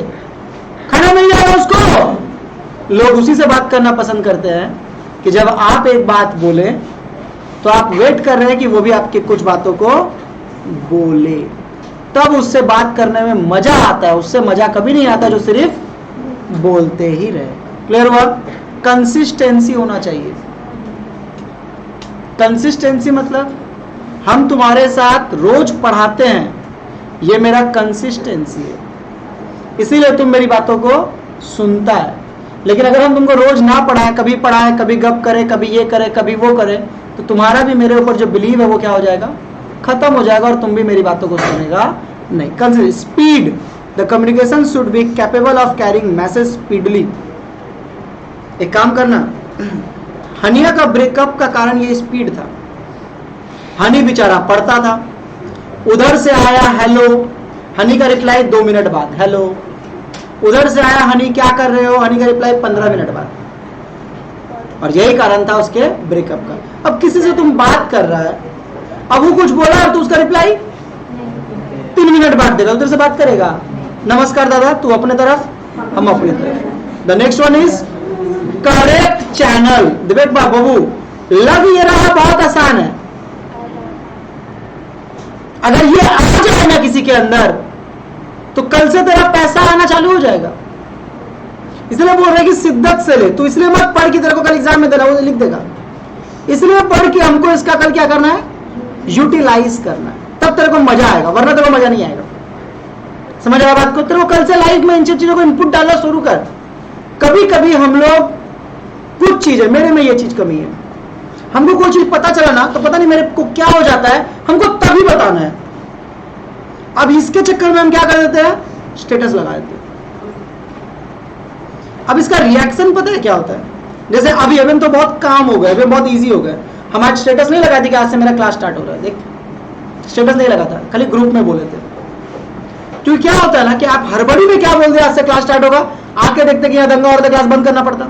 खाना मिल जाएगा उसको। लोग उसी से बात करना पसंद करते हैं कि जब आप एक बात बोले तो आप वेट कर रहे हैं कि वो भी आपके कुछ बातों को बोले, तब उससे बात करने में मजा आता है। उससे मजा कभी नहीं आता जो सिर्फ बोलते ही रहे। क्लियर हुआ। कंसिस्टेंसी होना चाहिए। कंसिस्टेंसी मतलब हम तुम्हारे साथ रोज पढ़ाते हैं, ये मेरा कंसिस्टेंसी है, इसीलिए तुम मेरी बातों को सुनता है। लेकिन अगर हम तुमको रोज ना पढ़ाएं, कभी पढ़ाएं, कभी गप करें, कभी ये करें, कभी वो करें, तो तुम्हारा भी मेरे ऊपर जो बिलीव है वो क्या हो जाएगा, खत्म हो जाएगा, और तुम भी मेरी बातों को सुनेगा नहीं। Speed, the communication should be capable of carrying message speedily. एक काम करना, हनिया का ब्रेकअप का कारण ये स्पीड था। हनी बेचारा पढ़ता था, उधर से आया हेलो, हनी का रिप्लाई 2 मिनट बाद हेलो, उधर से आया हनी क्या कर रहे हो, हनी का रिप्लाई 15 मिनट बाद, और यही कारण था उसके ब्रेकअप का। अब किसी से तुम बात कर रहा है, अब वो कुछ बोला और तू उसका रिप्लाई 3 मिनट बाद देगा, उधर से बात करेगा, नमस्कार दादा, तू अपने तरफ, हम अपनी तरफ। The next one is correct channel. Divek Babu, लग ये रहा बहुत आसान है, अगर ये आ जाए ना किसी के अंदर तो कल से तेरा पैसा आना चालू हो जाएगा। इसलिए बोल रहे कि शिद्दत से ले, तू इसलिए मत पढ़ कि तेरे को कल एग्जाम में देना, वो लिख देगा, इसलिए पढ़ कि हमको इसका कल क्या करना है, यूटिलाइज करना है, तब तेरे को मजा आएगा, वरना तेरे को मजा नहीं आएगा। समझ आया बात को। तेरे को कल से लाइफ में इन चीजों को इनपुट डालना शुरू कर। कभी कभी हम लोग कुछ चीजें, मेरे में ये चीज कमी है, हमको कोई चीज पता चला ना तो पता नहीं मेरे को क्या हो जाता है, हमको तभी बताना है। अब इसके चक्कर में हम क्या कर देते हैं, स्टेटस लगा देते हैं। अब इसका रिएक्शन पता है क्या होता है, जैसे अभी तो बहुत काम हो गया, अभी बहुत इजी हो गया। हम आज स्टेटस नहीं लगाए थे कि आज से मेरा क्लास स्टार्ट हो रहा है, देख स्टेटस नहीं लगा था, खाली ग्रुप में बोले थे। क्योंकि क्या होता है ना कि आप हड़बड़ी में क्या बोल दिया आज से क्लास स्टार्ट होगा, आके देखते कि यहाँ दंगा और क्लास बंद करना पड़ता,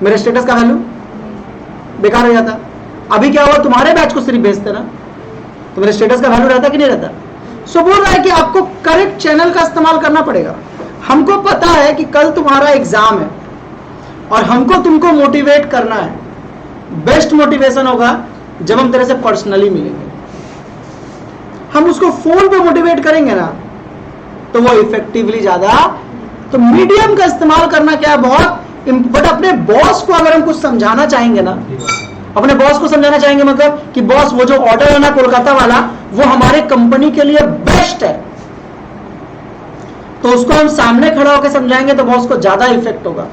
मेरे स्टेटस का वैल्यू बेकार हो जाता। अभी क्या हुआ, तुम्हारे बैच को सिर्फ भेजते ना, तो मेरे स्टेटस का वैल्यू रहता कि नहीं रहता। सो बोल रहा है कि आपको करेक्ट चैनल का इस्तेमाल करना पड़ेगा। हमको पता है कि कल तुम्हारा एग्जाम है और हमको तुमको मोटिवेट करना है। बेस्ट मोटिवेशन होगा जब हम तेरे से पर्सनली मिलेंगे। हम उसको फोन पे मोटिवेट करेंगे ना तो वो इफेक्टिवली ज्यादा, तो मीडियम का इस्तेमाल करना क्या है बहुत। बट अपने बॉस को अगर हम कुछ समझाना चाहेंगे ना, अपने बॉस को समझाना चाहेंगे मतलब कि बॉस वो जो ऑर्डर है ना कोलकाता वाला, वो हमारे कंपनी के लिए बेस्ट है, तो उसको हम सामने खड़ा होकर समझाएंगे तो बॉस को ज्यादा इफेक्ट होगा।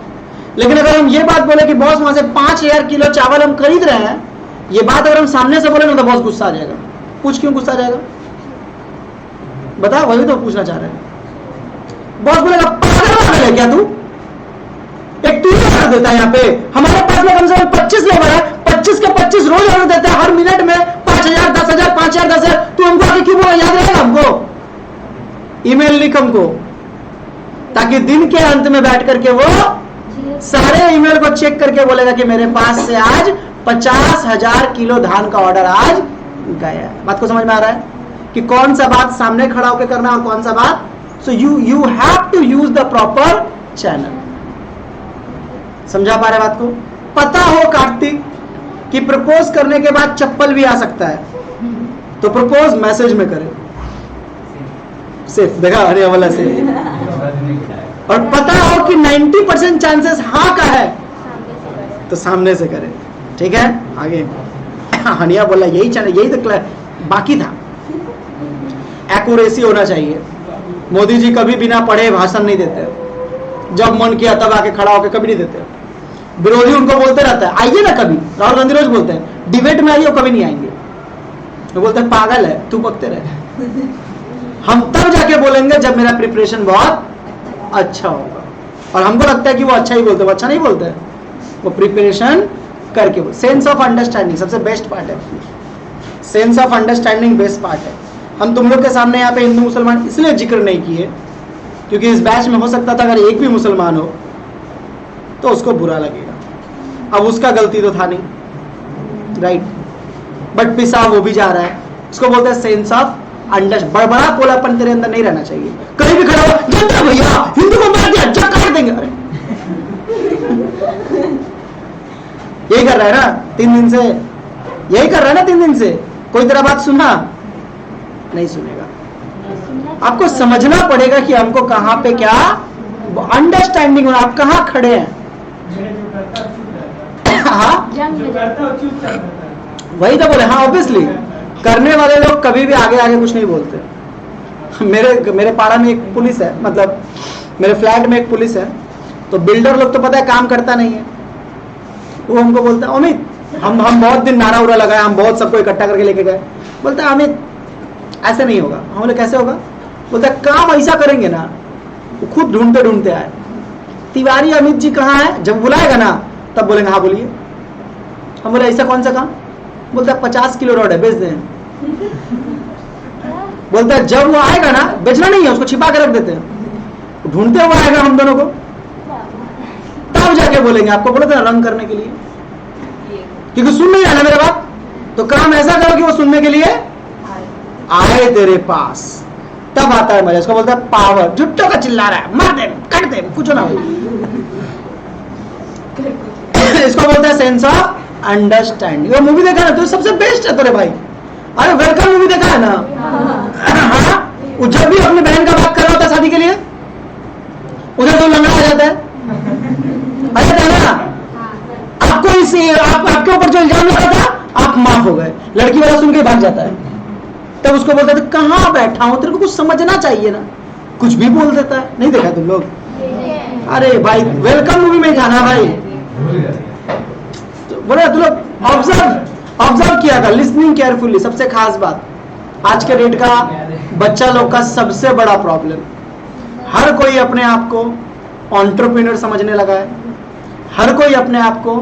लेकिन अगर हम ये बात बोले कि बॉस वहां से 5000 किलो चावल हम खरीद रहे हैं, ये बात अगर हम सामने से बोले ना तो बॉस गुस्सा आ जाएगा। पूछ क्यों गुस्सा आ जाएगा? बता, वही तो पूछना चाह रहे हैं। बॉस बोलेगा पागल है क्या तू, एक तू ऑर्डर देता है यहाँ पे, हमारे पास में कम से कम 25 लेबर है, 25 के 25 रोज ऑर्डर देता है, हर मिनट में 5000 10,000 5,000 10,000, तू हमको आगे क्यों बोला? याद रहेगा हमको? ईमेल लिख हमको, ताकि दिन के अंत में बैठ करके वो सारे ईमेल को चेक करके बोलेगा कि मेरे पास से आज 50,000 किलो धान का ऑर्डर आज गया। बात को समझ में आ रहा है कि कौन सा बात सामने खड़ा होकर करना और कौन सा बात? So you have to use the proper channel. समझा पा रहे बात को? पता हो कार्तिक कि प्रपोज करने के बाद चप्पल भी आ सकता है, तो प्रपोज मैसेज में करे, सिर्फ देखा अरे वाला से। और पता हो कि 90% चांसेस हाँ का है, तो सामने से करे। ठीक है, आगे हनिया बोला यही चैनल, यही तो बाकी था। एक्यूरेसी होना चाहिए। मोदी जी कभी बिना पढ़े भाषण नहीं देते, जब मन किया तब आके खड़ा होकर कभी नहीं देते। विरोधी उनको बोलते रहता है आइए ना, कभी राहुल गांधी रोज बोलते हैं डिबेट में आइए, कभी नहीं आएंगे। वो बोलते हैं पागल है तू, बकते रहे। हम तब जाके बोलेंगे जब मेरा प्रिपरेशन बहुत अच्छा होगा, और हमको लगता है कि वो अच्छा ही बोलते हैं, वो अच्छा नहीं बोलते हैं, वो प्रिपरेशन करके बोल। सेंस ऑफ अंडरस्टैंडिंग सबसे बेस्ट पार्ट है। Sense of understanding best part है। हम तुम लोग के सामने यहाँ पे हिंदू मुसलमान इसलिए जिक्र नहीं किए क्योंकि इस बैच में हो सकता था अगर एक भी मुसलमान हो तो उसको बुरा लगेगा। अब उसका गलती तो था नहीं, राइट, बट पिसा वो भी जा रहा है। उसको बोलते हैं सेंस ऑफ अंडर। बड़ा पोलापन तेरे अंदर नहीं रहना चाहिए। कहीं भी खड़ा हो जनता भैया हिंदू को मार दिया जब काट देंगे, अरे यही कर रहा है ना 3 दिन से, यही कर रहा है ना 3 दिन से। कोई तेरा बात सुना नहीं सुनेगा। आपको समझना पड़ेगा कि हमको कहां पे क्या अंडरस्टैंडिंग होना, आप कहां खड़े हैं। हाँ वही तो बोले। हाँ ऑब्वियसली करने वाले लोग कभी भी आगे आगे कुछ नहीं बोलते। मेरे पाड़ा में एक पुलिस है, मतलब मेरे फ्लैट में एक पुलिस है, तो बिल्डर लोग तो पता है काम करता नहीं है। वो हमको बोलता है अमित हम बहुत दिन नारा उरा लगाए, हम बहुत सबको इकट्ठा करके लेके गए। बोलता है अमित ऐसे नहीं होगा। हम बोले कैसे होगा? बोलता है काम ऐसा करेंगे ना, वो खुद ढूंढते ढूंढते आए तिवारी अमित जी कहाँ है, जब बुलाएगा ना तब बोलेंगे हाँ बोलिए। हम बोले ऐसा कौन सा काम? बोलता है 50 किलो रोड है बेच दें। बोलता है जब वो आएगा ना, बेचना नहीं है उसको, छिपा के रख देते हैं, ढूंढते हुए आएगा हम दोनों को, तब जाके बोलेंगे। आपको बोला था रंग करने के लिए, क्योंकि सुन नहीं आना मेरा बात, तो काम ऐसा करो कि वो सुनने के लिए आए तेरे पास, तब आता है मजा। इसको बोलता है पावर। जुट्टो का चिल्ला रहा है, मार दे काट दे कुछ ना हो। इसको बोलता है सेंस ऑफ अंडरस्टैंडिंग। वो मूवी देखा ना तो सबसे बेस्ट है तेरे भाई। अरे वेलकम मूवी देखा है ना? हाँ, वो जब भी अपनी बहन का बात कर रहा होता है शादी के लिए, उधर तो लंगड़ा आ जाता है। अच्छा ना, आपको इसे आपके ऊपर जो इल्जाम लगा था आप माफ हो गए, लड़की वाला सुन के भाग जाता है। तब उसको बोलता है कहाँ बैठा हूं, तेरे को कुछ समझना चाहिए ना, कुछ भी बोल देता है। नहीं देखा तुम लोग? अरे भाई वेलकम मूवी में गाना भाई तो बोले तुम लोग ऑब्जर्व किया था, लिसनिंग केयरफुली। सबसे खास बात, आज के डेट का बच्चा लोग का सबसे बड़ा प्रॉब्लम, हर कोई अपने आप को एंटरप्रेन्योर समझने लगा है, हर कोई अपने आप को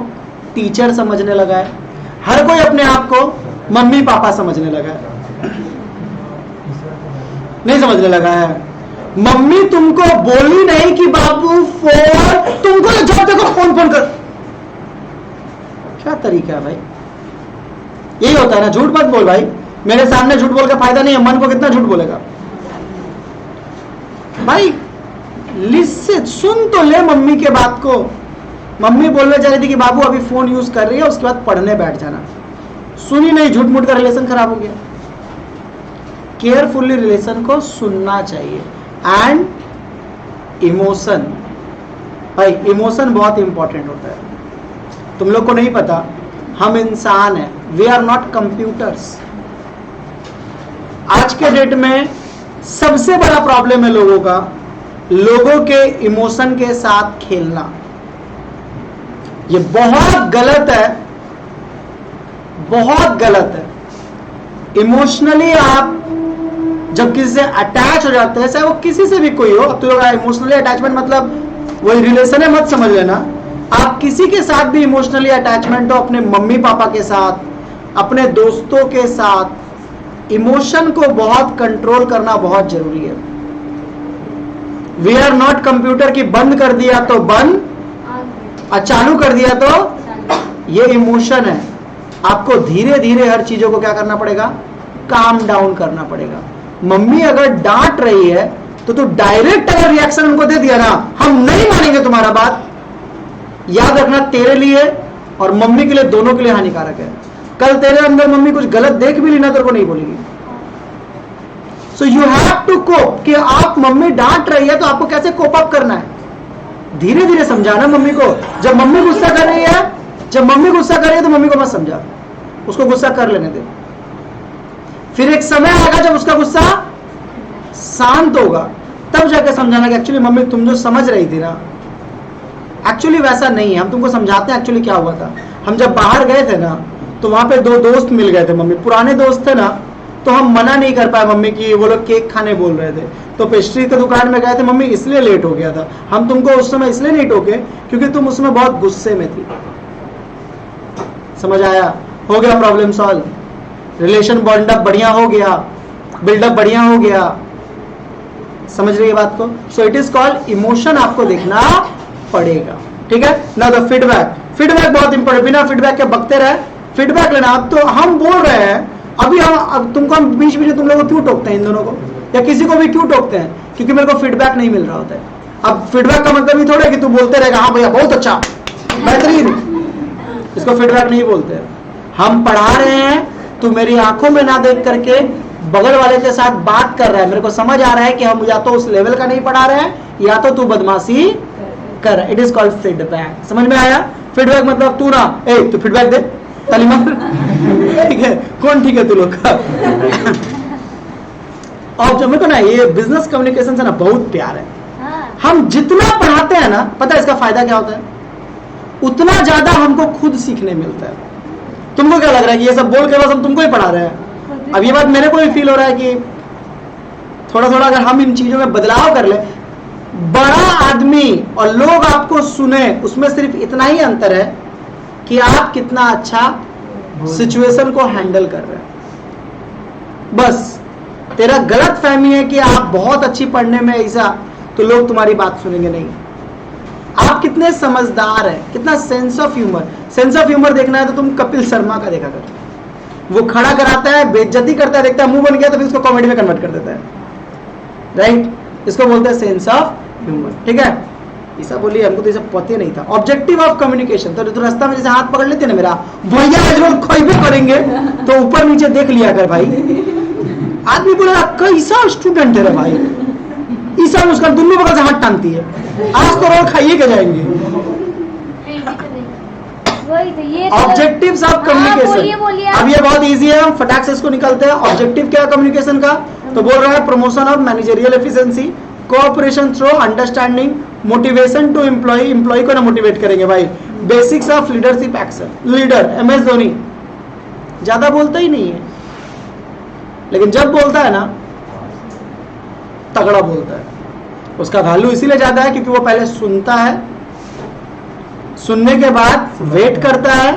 टीचर समझने लगा है, हर कोई अपने आप को मम्मी पापा समझने लगा है। नहीं समझने लगा है। मम्मी तुमको बोली नहीं कि बाबू फोन, तुमको जब देखो फोन कर। क्या तरीका है भाई? यही होता है ना, झूठ मत बोल भाई। मेरे सामने झूठ बोल का फायदा नहीं है, मन को कितना झूठ बोलेगा भाई। लिस्ट सुन तो ले मम्मी के बात को। मम्मी बोलने जा रही थी कि बाबू अभी फोन यूज कर रही है, उसके बाद पढ़ने बैठ जाना। सुनी नहीं, झूठ मूठ का रिलेशन खराब हो गया। केयरफुली रिलेशन को सुनना चाहिए। एंड इमोशन, भाई इमोशन बहुत इंपॉर्टेंट होता है। तुम लोग को नहीं पता, हम इंसान हैं, वी आर नॉट कंप्यूटर्स। आज के डेट में सबसे बड़ा प्रॉब्लम है लोगों का लोगों के इमोशन के साथ खेलना, ये बहुत गलत है, बहुत गलत है। इमोशनली आप जब किसी से अटैच हो जाते हैं, चाहे वो किसी से भी कोई हो, अब तो इमोशनली अटैचमेंट मतलब वही रिलेशन है मत समझ लेना, आप किसी के साथ भी इमोशनली अटैचमेंट हो, अपने मम्मी पापा के साथ, अपने दोस्तों के साथ, इमोशन को बहुत कंट्रोल करना बहुत जरूरी है। वी आर नॉट कंप्यूटर की बंद कर दिया तो बंद और चालू कर दिया तो, ये इमोशन है। आपको धीरे धीरे हर चीजों को क्या करना पड़ेगा, काम डाउन करना पड़ेगा। मम्मी अगर डांट रही है तो तू डायरेक्ट अगर रिएक्शन उनको दे दिया ना, हम नहीं मानेंगे तुम्हारा बात, याद रखना तेरे लिए और मम्मी के लिए, दोनों के लिए हानिकारक है। कल तेरे अंदर मम्मी कुछ गलत देख भी ली ना, तेरे को नहीं बोलेगी। So you have to cope, कि आप मम्मी डांट रही है तो आपको कैसे कोप अप करना है, धीरे धीरे समझाना मम्मी को। जब मम्मी गुस्सा कर रही है, तो मम्मी को मत समझा, उसको गुस्सा कर लेने दे। फिर एक समय आएगा जब उसका गुस्सा शांत होगा, तब जाकर समझाना कि एक्चुअली मम्मी तुम जो समझ रही थी ना, एक्चुअली वैसा नहीं है। हम तुमको समझाते हैं एक्चुअली क्या हुआ था। हम जब बाहर गए थे ना, तो वहां पे 2 दोस्त मिल गए थे मम्मी, पुराने दोस्त थे ना, तो हम मना नहीं कर पाए मम्मी की, वो लोग केक खाने बोल रहे थे, तो पेस्ट्री की दुकान में गए थे मम्मी, इसलिए लेट हो गया था। हम तुमको उस समय इसलिए नहीं टोके क्योंकि तुम उसमें बहुत गुस्से में थी। समझ आया? हो गया प्रॉब्लम सॉल्व, रिलेशन बॉन्डअप बढ़िया हो गया, बिल्डअप बढ़िया हो गया। समझ रही है बात को? So it is called emotion, आपको देखना पड़ेगा। ठीक है ना? द फीडबैक, फीडबैक बहुत इंपॉर्टेंट, बिना फीडबैक के बकते रहे, फीडबैक लेना। अब तो हम बोल रहे हैं अभी, अब तुमको हम बीच बीच में तुम लोगों को क्यों टोकते हैं, इन दोनों को या किसी को भी क्यों टोकते हैं, क्योंकि मेरे को फीडबैक नहीं मिल रहा होता है। अब फीडबैक का मतलब ही थोड़ा है कि तू बोलते रहेगा हाँ भैया बहुत अच्छा बेहतरीन, इसको फीडबैक नहीं बोलते। हम पढ़ा रहे हैं, तू मेरी आंखों में ना देख करके बगल वाले के साथ बात कर रहा है, मेरे को समझ आ रहा है कि हम या तो उस लेवल का नहीं पढ़ा रहे हैं या तो तू बदमाशी कर रहा है। It is called feedback. समझ में आया? फीडबैक मतलब तू ना, ए तू फीडबैक दे, ताली मार। ठीक है? कौन ठीक है तू लोग का? और जो मेरे को ना ये बिजनेस कम्युनिकेशन से ना बहुत प्यार है। हम जितना पढ़ाते हैं ना, पता है इसका फायदा क्या होता है? उतना ज्यादा हमको खुद सीखने मिलता है। तुमको क्या लग रहा है कि ये सब बोल के बस हम तुमको ही पढ़ा रहे हैं? अब ये बात मेरे को भी फील हो रहा है कि थोड़ा थोड़ा अगर हम इन चीजों में बदलाव कर ले, बड़ा आदमी और लोग आपको सुने, उसमें सिर्फ इतना ही अंतर है कि आप कितना अच्छा सिचुएशन को हैंडल कर रहे हैं। बस तेरा गलत फहमी है कि आप बहुत अच्छी पढ़ने में ऐसा, तो लोग तुम्हारी बात सुनेंगे नहीं। आप कितने समझदार हैं, कितना sense of humour. Sense of humour देखना है तो तुम कपिल शर्मा का देखा कर, वो खड़ा कराता है, बेइज्जती करता है, देखता है मुंह बन गया तो फिर उसको कॉमेडी में कन्वर्ट कर देता है। राइट? इसको बोलते हैं सेंस ऑफ ह्यूमर। ठीक है? ऐसा बोलिए, हमको तो ये सब पता नहीं था। ऑब्जेक्टिव ऑफ कम्युनिकेशन, तो रास्ता में जैसे हाथ पकड़ लेते ना मेरा, भैया आज लोग खोइबे करेंगे तो ऊपर नीचे देख लिया कर भाई। आदमी बोलेगा कैसा स्टूडेंट है रे भाई, ईसा मुस्कान दोनों बगल से हाथ टांगती है, आज तो रोल खाइए के जाएंगे। ऑब्जेक्टिव्स ऑफ कम्युनिकेशन, अब ये बहुत इजी है, हम फटाक से इसको निकलते हैं। ऑब्जेक्टिव क्या है कम्युनिकेशन का? तो बोल रहा है promotion of managerial efficiency, cooperation through understanding, motivation to employ, employ को ना मोटिवेट करेंगे भाई। Basics of leadership action, leader MS Dhoni ज्यादा बोलता ही नहीं है, लेकिन जब बोलता है ना तगड़ा बोलता है। उसका वैल्यू इसीलिए ज्यादा है क्योंकि वो पहले सुनता है, सुनने के बाद वेट करता है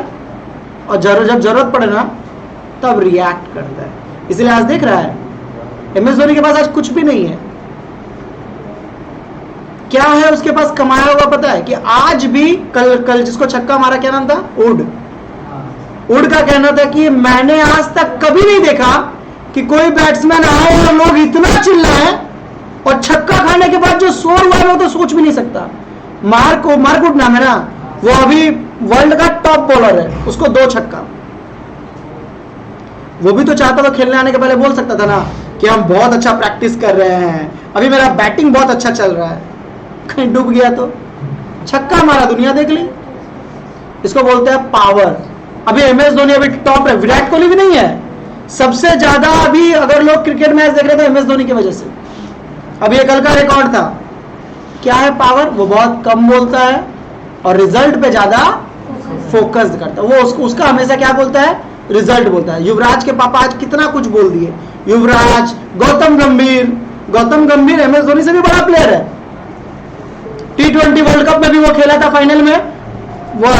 और जब जरूरत पड़े ना तब रिएक्ट करता है। इसलिए आज देख रहा है MS धोनी के पास आज कुछ भी नहीं है। क्या है उसके पास कमाया हुआ पता है? कि आज भी कल जिसको छक्का मारा, क्या नाम था? उड का कहना था कि मैंने आज तक कभी नहीं देखा कि कोई बैट्समैन आए और लोग इतना चिल्लाए और छक्का खाने के बाद जो शोर हुआ वो तो सोच भी नहीं सकता। मार्कवुड नाम है ना, वो अभी वर्ल्ड का टॉप बॉलर है, उसको 2 छक्का। वो भी तो चाहता था खेलने आने के पहले बोल सकता था ना कि हम बहुत अच्छा प्रैक्टिस कर रहे हैं, अभी मेरा बैटिंग बहुत अच्छा चल रहा है। कहीं डूब गया तो छक्का मारा, दुनिया देख ली। इसको बोलते हैं पावर। अभी MS धोनी अभी टॉप है, विराट कोहली भी नहीं है। सबसे ज्यादा अभी अगर लोग क्रिकेट मैच देख रहे तो MS धोनी की वजह से। अभी ये कल का रिकॉर्ड था, क्या है पावर, वो बहुत कम बोलता है और रिजल्ट पे ज्यादा फोकस्ड करता है। वो उसका हमेशा क्या बोलता है, रिजल्ट बोलता है। युवराज के पापा आज कितना कुछ बोल दिए, युवराज, गौतम गंभीर MS धोनी से भी बड़ा प्लेयर है। T20 वर्ल्ड कप में भी वो खेला था, फाइनल में वो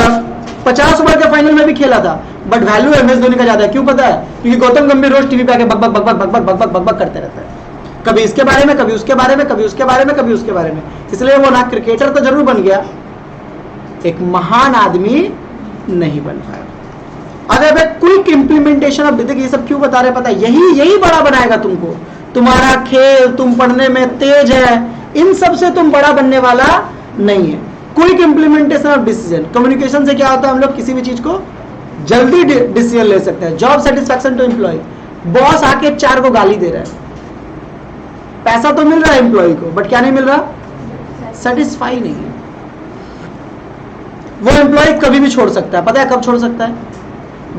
50 ओवर के फाइनल में भी खेला था, बट वैल्यू MS धोनी का ज्यादा है। क्यों पता है, क्योंकि गौतम गंभीर रोज टीवी पे आके बक बक बक बक बक बक बक बक बक करते रहता है, कभी इसके बारे में, कभी उसके बारे में, कभी उसके बारे में, कभी उसके बारे में। इसलिए वो ना क्रिकेटर तो जरूर बन गया, एक महान आदमी नहीं बन पाया। अगर वे क्विक इंप्लीमेंटेशन ऑफ, देखिए ये सब क्यों बता रहे पता है, यही बड़ा बनाएगा तुमको। तुम्हारा खेल, तुम पढ़ने में तेज है, इन सब से तुम बड़ा बनने वाला नहीं है। Quick implementation of decision, communication से क्या होता है, हम लोग किसी भी चीज को जल्दी डिसीजन ले सकते हैं। Job satisfaction to employ, boss आके 4 को गाली दे रहा है, पैसा तो मिल रहा है एम्प्लॉय को, बट क्या नहीं मिल रहा, सेटिस्फाई नहीं है। वो एम्प्लॉय कभी भी छोड़ सकता है, पता है कब छोड़ सकता है,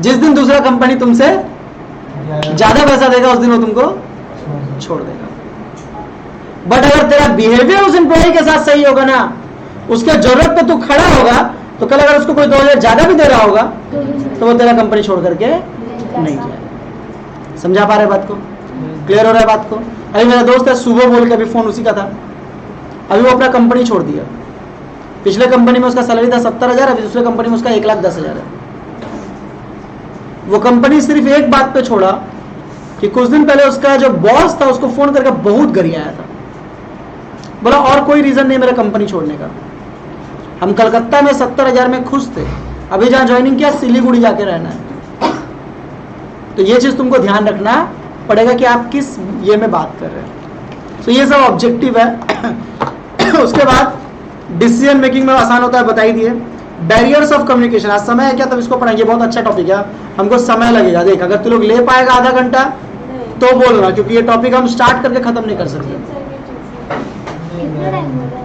जिस दिन दूसरा कंपनी तुमसे ज्यादा पैसा देगा उस दिन वो तुमको छोड़ देगा। बट अगर तेरा बिहेवियर उस एम्प्लॉय के साथ सही होगा ना, उसके जरूरत पे तू खड़ा होगा, तो कल अगर उसको कोई 2000 ज्यादा भी दे रहा होगा तो वो तेरा कंपनी छोड़ करके नहीं जाएगा। समझा पा रहे बात को, क्लियर हो रहा है बात को। अभी मेरा दोस्त है सुबह बोल के, अभी फोन उसी का था, अभी वो अपना कंपनी छोड़ दिया। पिछले कंपनी में उसका सैलरी था 70,000, अभी दूसरे कंपनी में उसका 1,10,000 है। वो कंपनी सिर्फ एक बात पे छोड़ा कि कुछ दिन पहले उसका जो बॉस था उसको फोन करके बहुत गरियाया था, बोला और कोई रीजन नहीं मेरा कंपनी छोड़ने का, हम कलकत्ता में 70,000 में खुश थे, अभी जहां ज्वाइनिंग किया सिलीगुड़ी जाके रहना है। तो ये चीज तुमको ध्यान रखना पड़ेगा कि आप किस ये में बात कर रहे हैं। तो ये सब ऑब्जेक्टिव है। उसके बाद डिसीजन मेकिंग में आसान होता है, बताई दिए। बैरियर्स ऑफ कम्युनिकेशन, आज समय है क्या, तब इसको पढ़ाएंगे, बहुत अच्छा टॉपिक है, हमको समय लगेगा। देख अगर तू लोग ले पाएगा आधा घंटा तो बोलना, क्योंकि ये टॉपिक हम स्टार्ट करके खत्म नहीं कर सकते। कितना टाइम हो रहा है?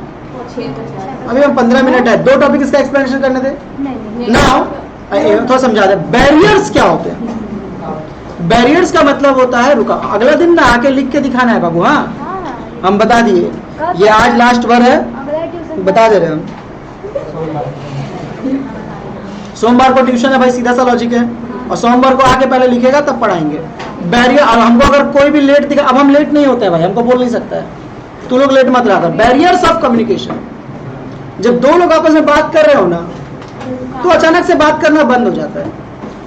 अभी हम 15 मिनट है, 2 टॉपिक इसका एक्सप्लेनेशन करने दे नाउ, थोड़ा समझा दे। बैरियर्स क्या होते हैं, बैरियर्स का मतलब होता है, रुका अगला दिन ना आके लिख के दिखाना है बाबू। हाँ हम बता दिए, ये आज लास्ट बार है, बता दे रहे हम। सोमवार को ट्यूशन है भाई, सीधा सा लॉजिक है, और सोमवार को आके पहले लिखेगा तब पढ़ाएंगे। बैरियर, और हमको अगर कोई भी लेट दिखा, अब हम लेट नहीं होते हैं भाई, हमको बोल नहीं सकता है, तू लोग लेट मत रहा कर। बैरियर्स ऑफ कम्युनिकेशन, जब 2 लोग आपस में बात कर रहे हो ना, तो अचानक से बात करना बंद हो जाता है।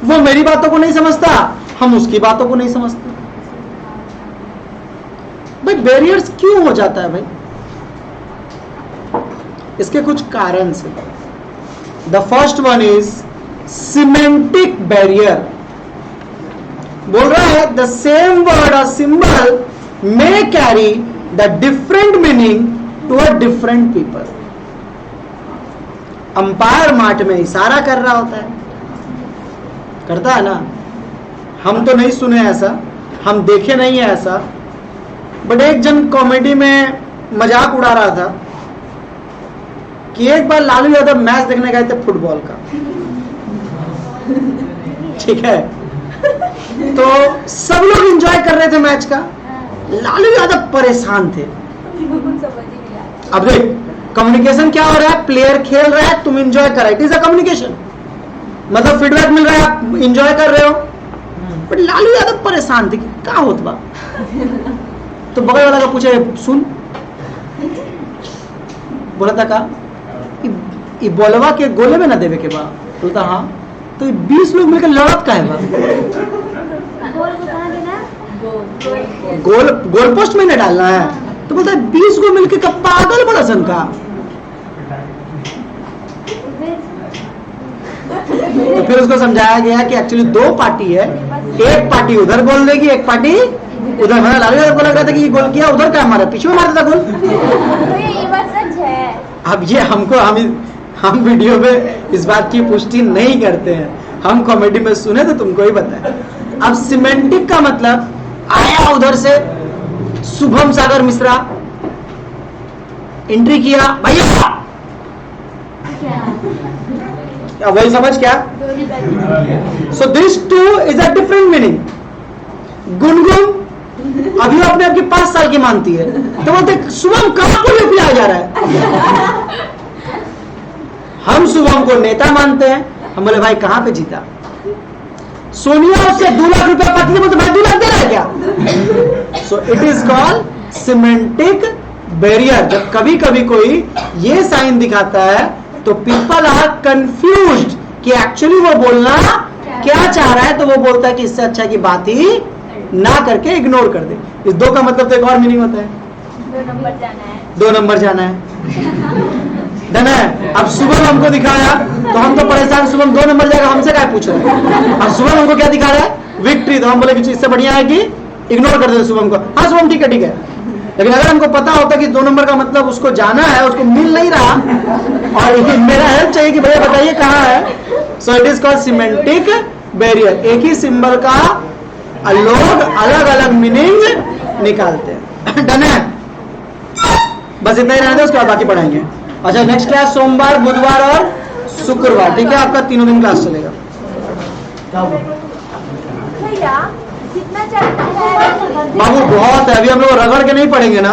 वो मेरी बातों को नहीं समझता, हम उसकी बातों को नहीं समझते। भाई बैरियर्स क्यों हो जाता है भाई, इसके कुछ कारण से। The first one is semantic barrier. बोल रहा है द सेम वर्ड और symbol may carry the different meaning to a different people. Umpire माठ में इशारा कर रहा होता है, करता है ना, हम तो नहीं सुने ऐसा, हम देखे नहीं है ऐसा, बट एक जन कॉमेडी में मजाक उड़ा रहा था कि एक बार लालू यादव मैच देखने गए थे फुटबॉल का, ठीक है, तो सब लोग एंजॉय कर रहे थे मैच का, लालू यादव परेशान थे। अब देख कम्युनिकेशन क्या हो रहा है, प्लेयर खेल रहा है, तुम एंजॉय कर रहे हो, इट इज अ कम्युनिकेशन, मतलब फीडबैक मिल रहा है, आप एंजॉय कर रहे हो, बट लालू यादव परेशान थे कि क्या होत बा। तो बगल वाला का पूछे, सुन, बोला था का ई बोलवा के गोले में ना देवे के बा, बोलता हाँ, तो 20 लोग मिलकर लड़त का है बा, गोल पोस्ट में नहीं डालना है, तो बोलता है 20 को मिलकर का पागल बड़ा सन का। तो फिर उसको समझाया गया कि एक्चुअली 2 पार्टी है, एक पार्टी उधर गोल देगी, एक पार्टी उधर। मैंने लालू यादव को लग रहा था कि ये गोल किया, उधर क्या मारा, पीछे में मारता था गोल। ये बात सच है। अब ये हमको हम वीडियो में इस बात की पुष्टि नहीं करते हैं, हम कॉमेडी में सुने तो तुमको ही बताए। अब सिमेंटिक का मतलब आया उधर से शुभम सागर मिश्रा, एंट्री किया, भैया वही समझ क्या। So this two is a different meaning. Gungun अभी वो अपने आप की 5 साल की मानती है, तो बोलते शुभम कहां को लेके आ जा रहा है। हम शुभम को नेता मानते हैं, हम बोले भाई कहां पे जीता। सोनिया उससे 2 लाख रुपया पाती है, बोलते भाई 2 लाख दे रहा है क्या। So it is called semantic barrier. जब कभी कभी कोई ये साइन दिखाता है तो पीपल आर कंफ्यूज्ड कि एक्चुअली वो बोलना क्या चाह रहा है, तो वो बोलता है कि इससे अच्छा की बात ही ना करके इग्नोर कर दे। इस 2 का मतलब तो एक और मीनिंग होता है, 2 नंबर जाना है। 2 नंबर जाना है। डन है। अब शुभम हमको दिखाया तो हम तो परेशान, शुभम 2 नंबर जाएगा, हमसे क्या पूछ रहे हैं। अब शुभम हमको क्या दिखा रहा है, विक्ट्री, तो हम बोले कि इससे बढ़िया है कि इग्नोर कर दे शुभम को। हाँ शुभम ठीक है। लेकिन अगर हमको पता होता कि 2 नंबर का मतलब उसको जाना है, उसको मिल नहीं रहा और मेरा हेल्प चाहिए कि भैया बताइए कहाँ है, so it is called semantic barrier. एक ही सिंबल का लोग अलग अलग मीनिंग निकालते हैं। डन है, बस इतना ही रहने दो, उसके बाद बाकी पढ़ाएंगे। अच्छा, नेक्स्ट क्लास सोमवार, बुधवार और शुक्रवार, ठीक है, आपका 3 दिन क्लास चलेगा। भैया जितना चाहता है बाबू बहुत है, अभी हम लोग रगड़ के नहीं पढ़ेंगे ना।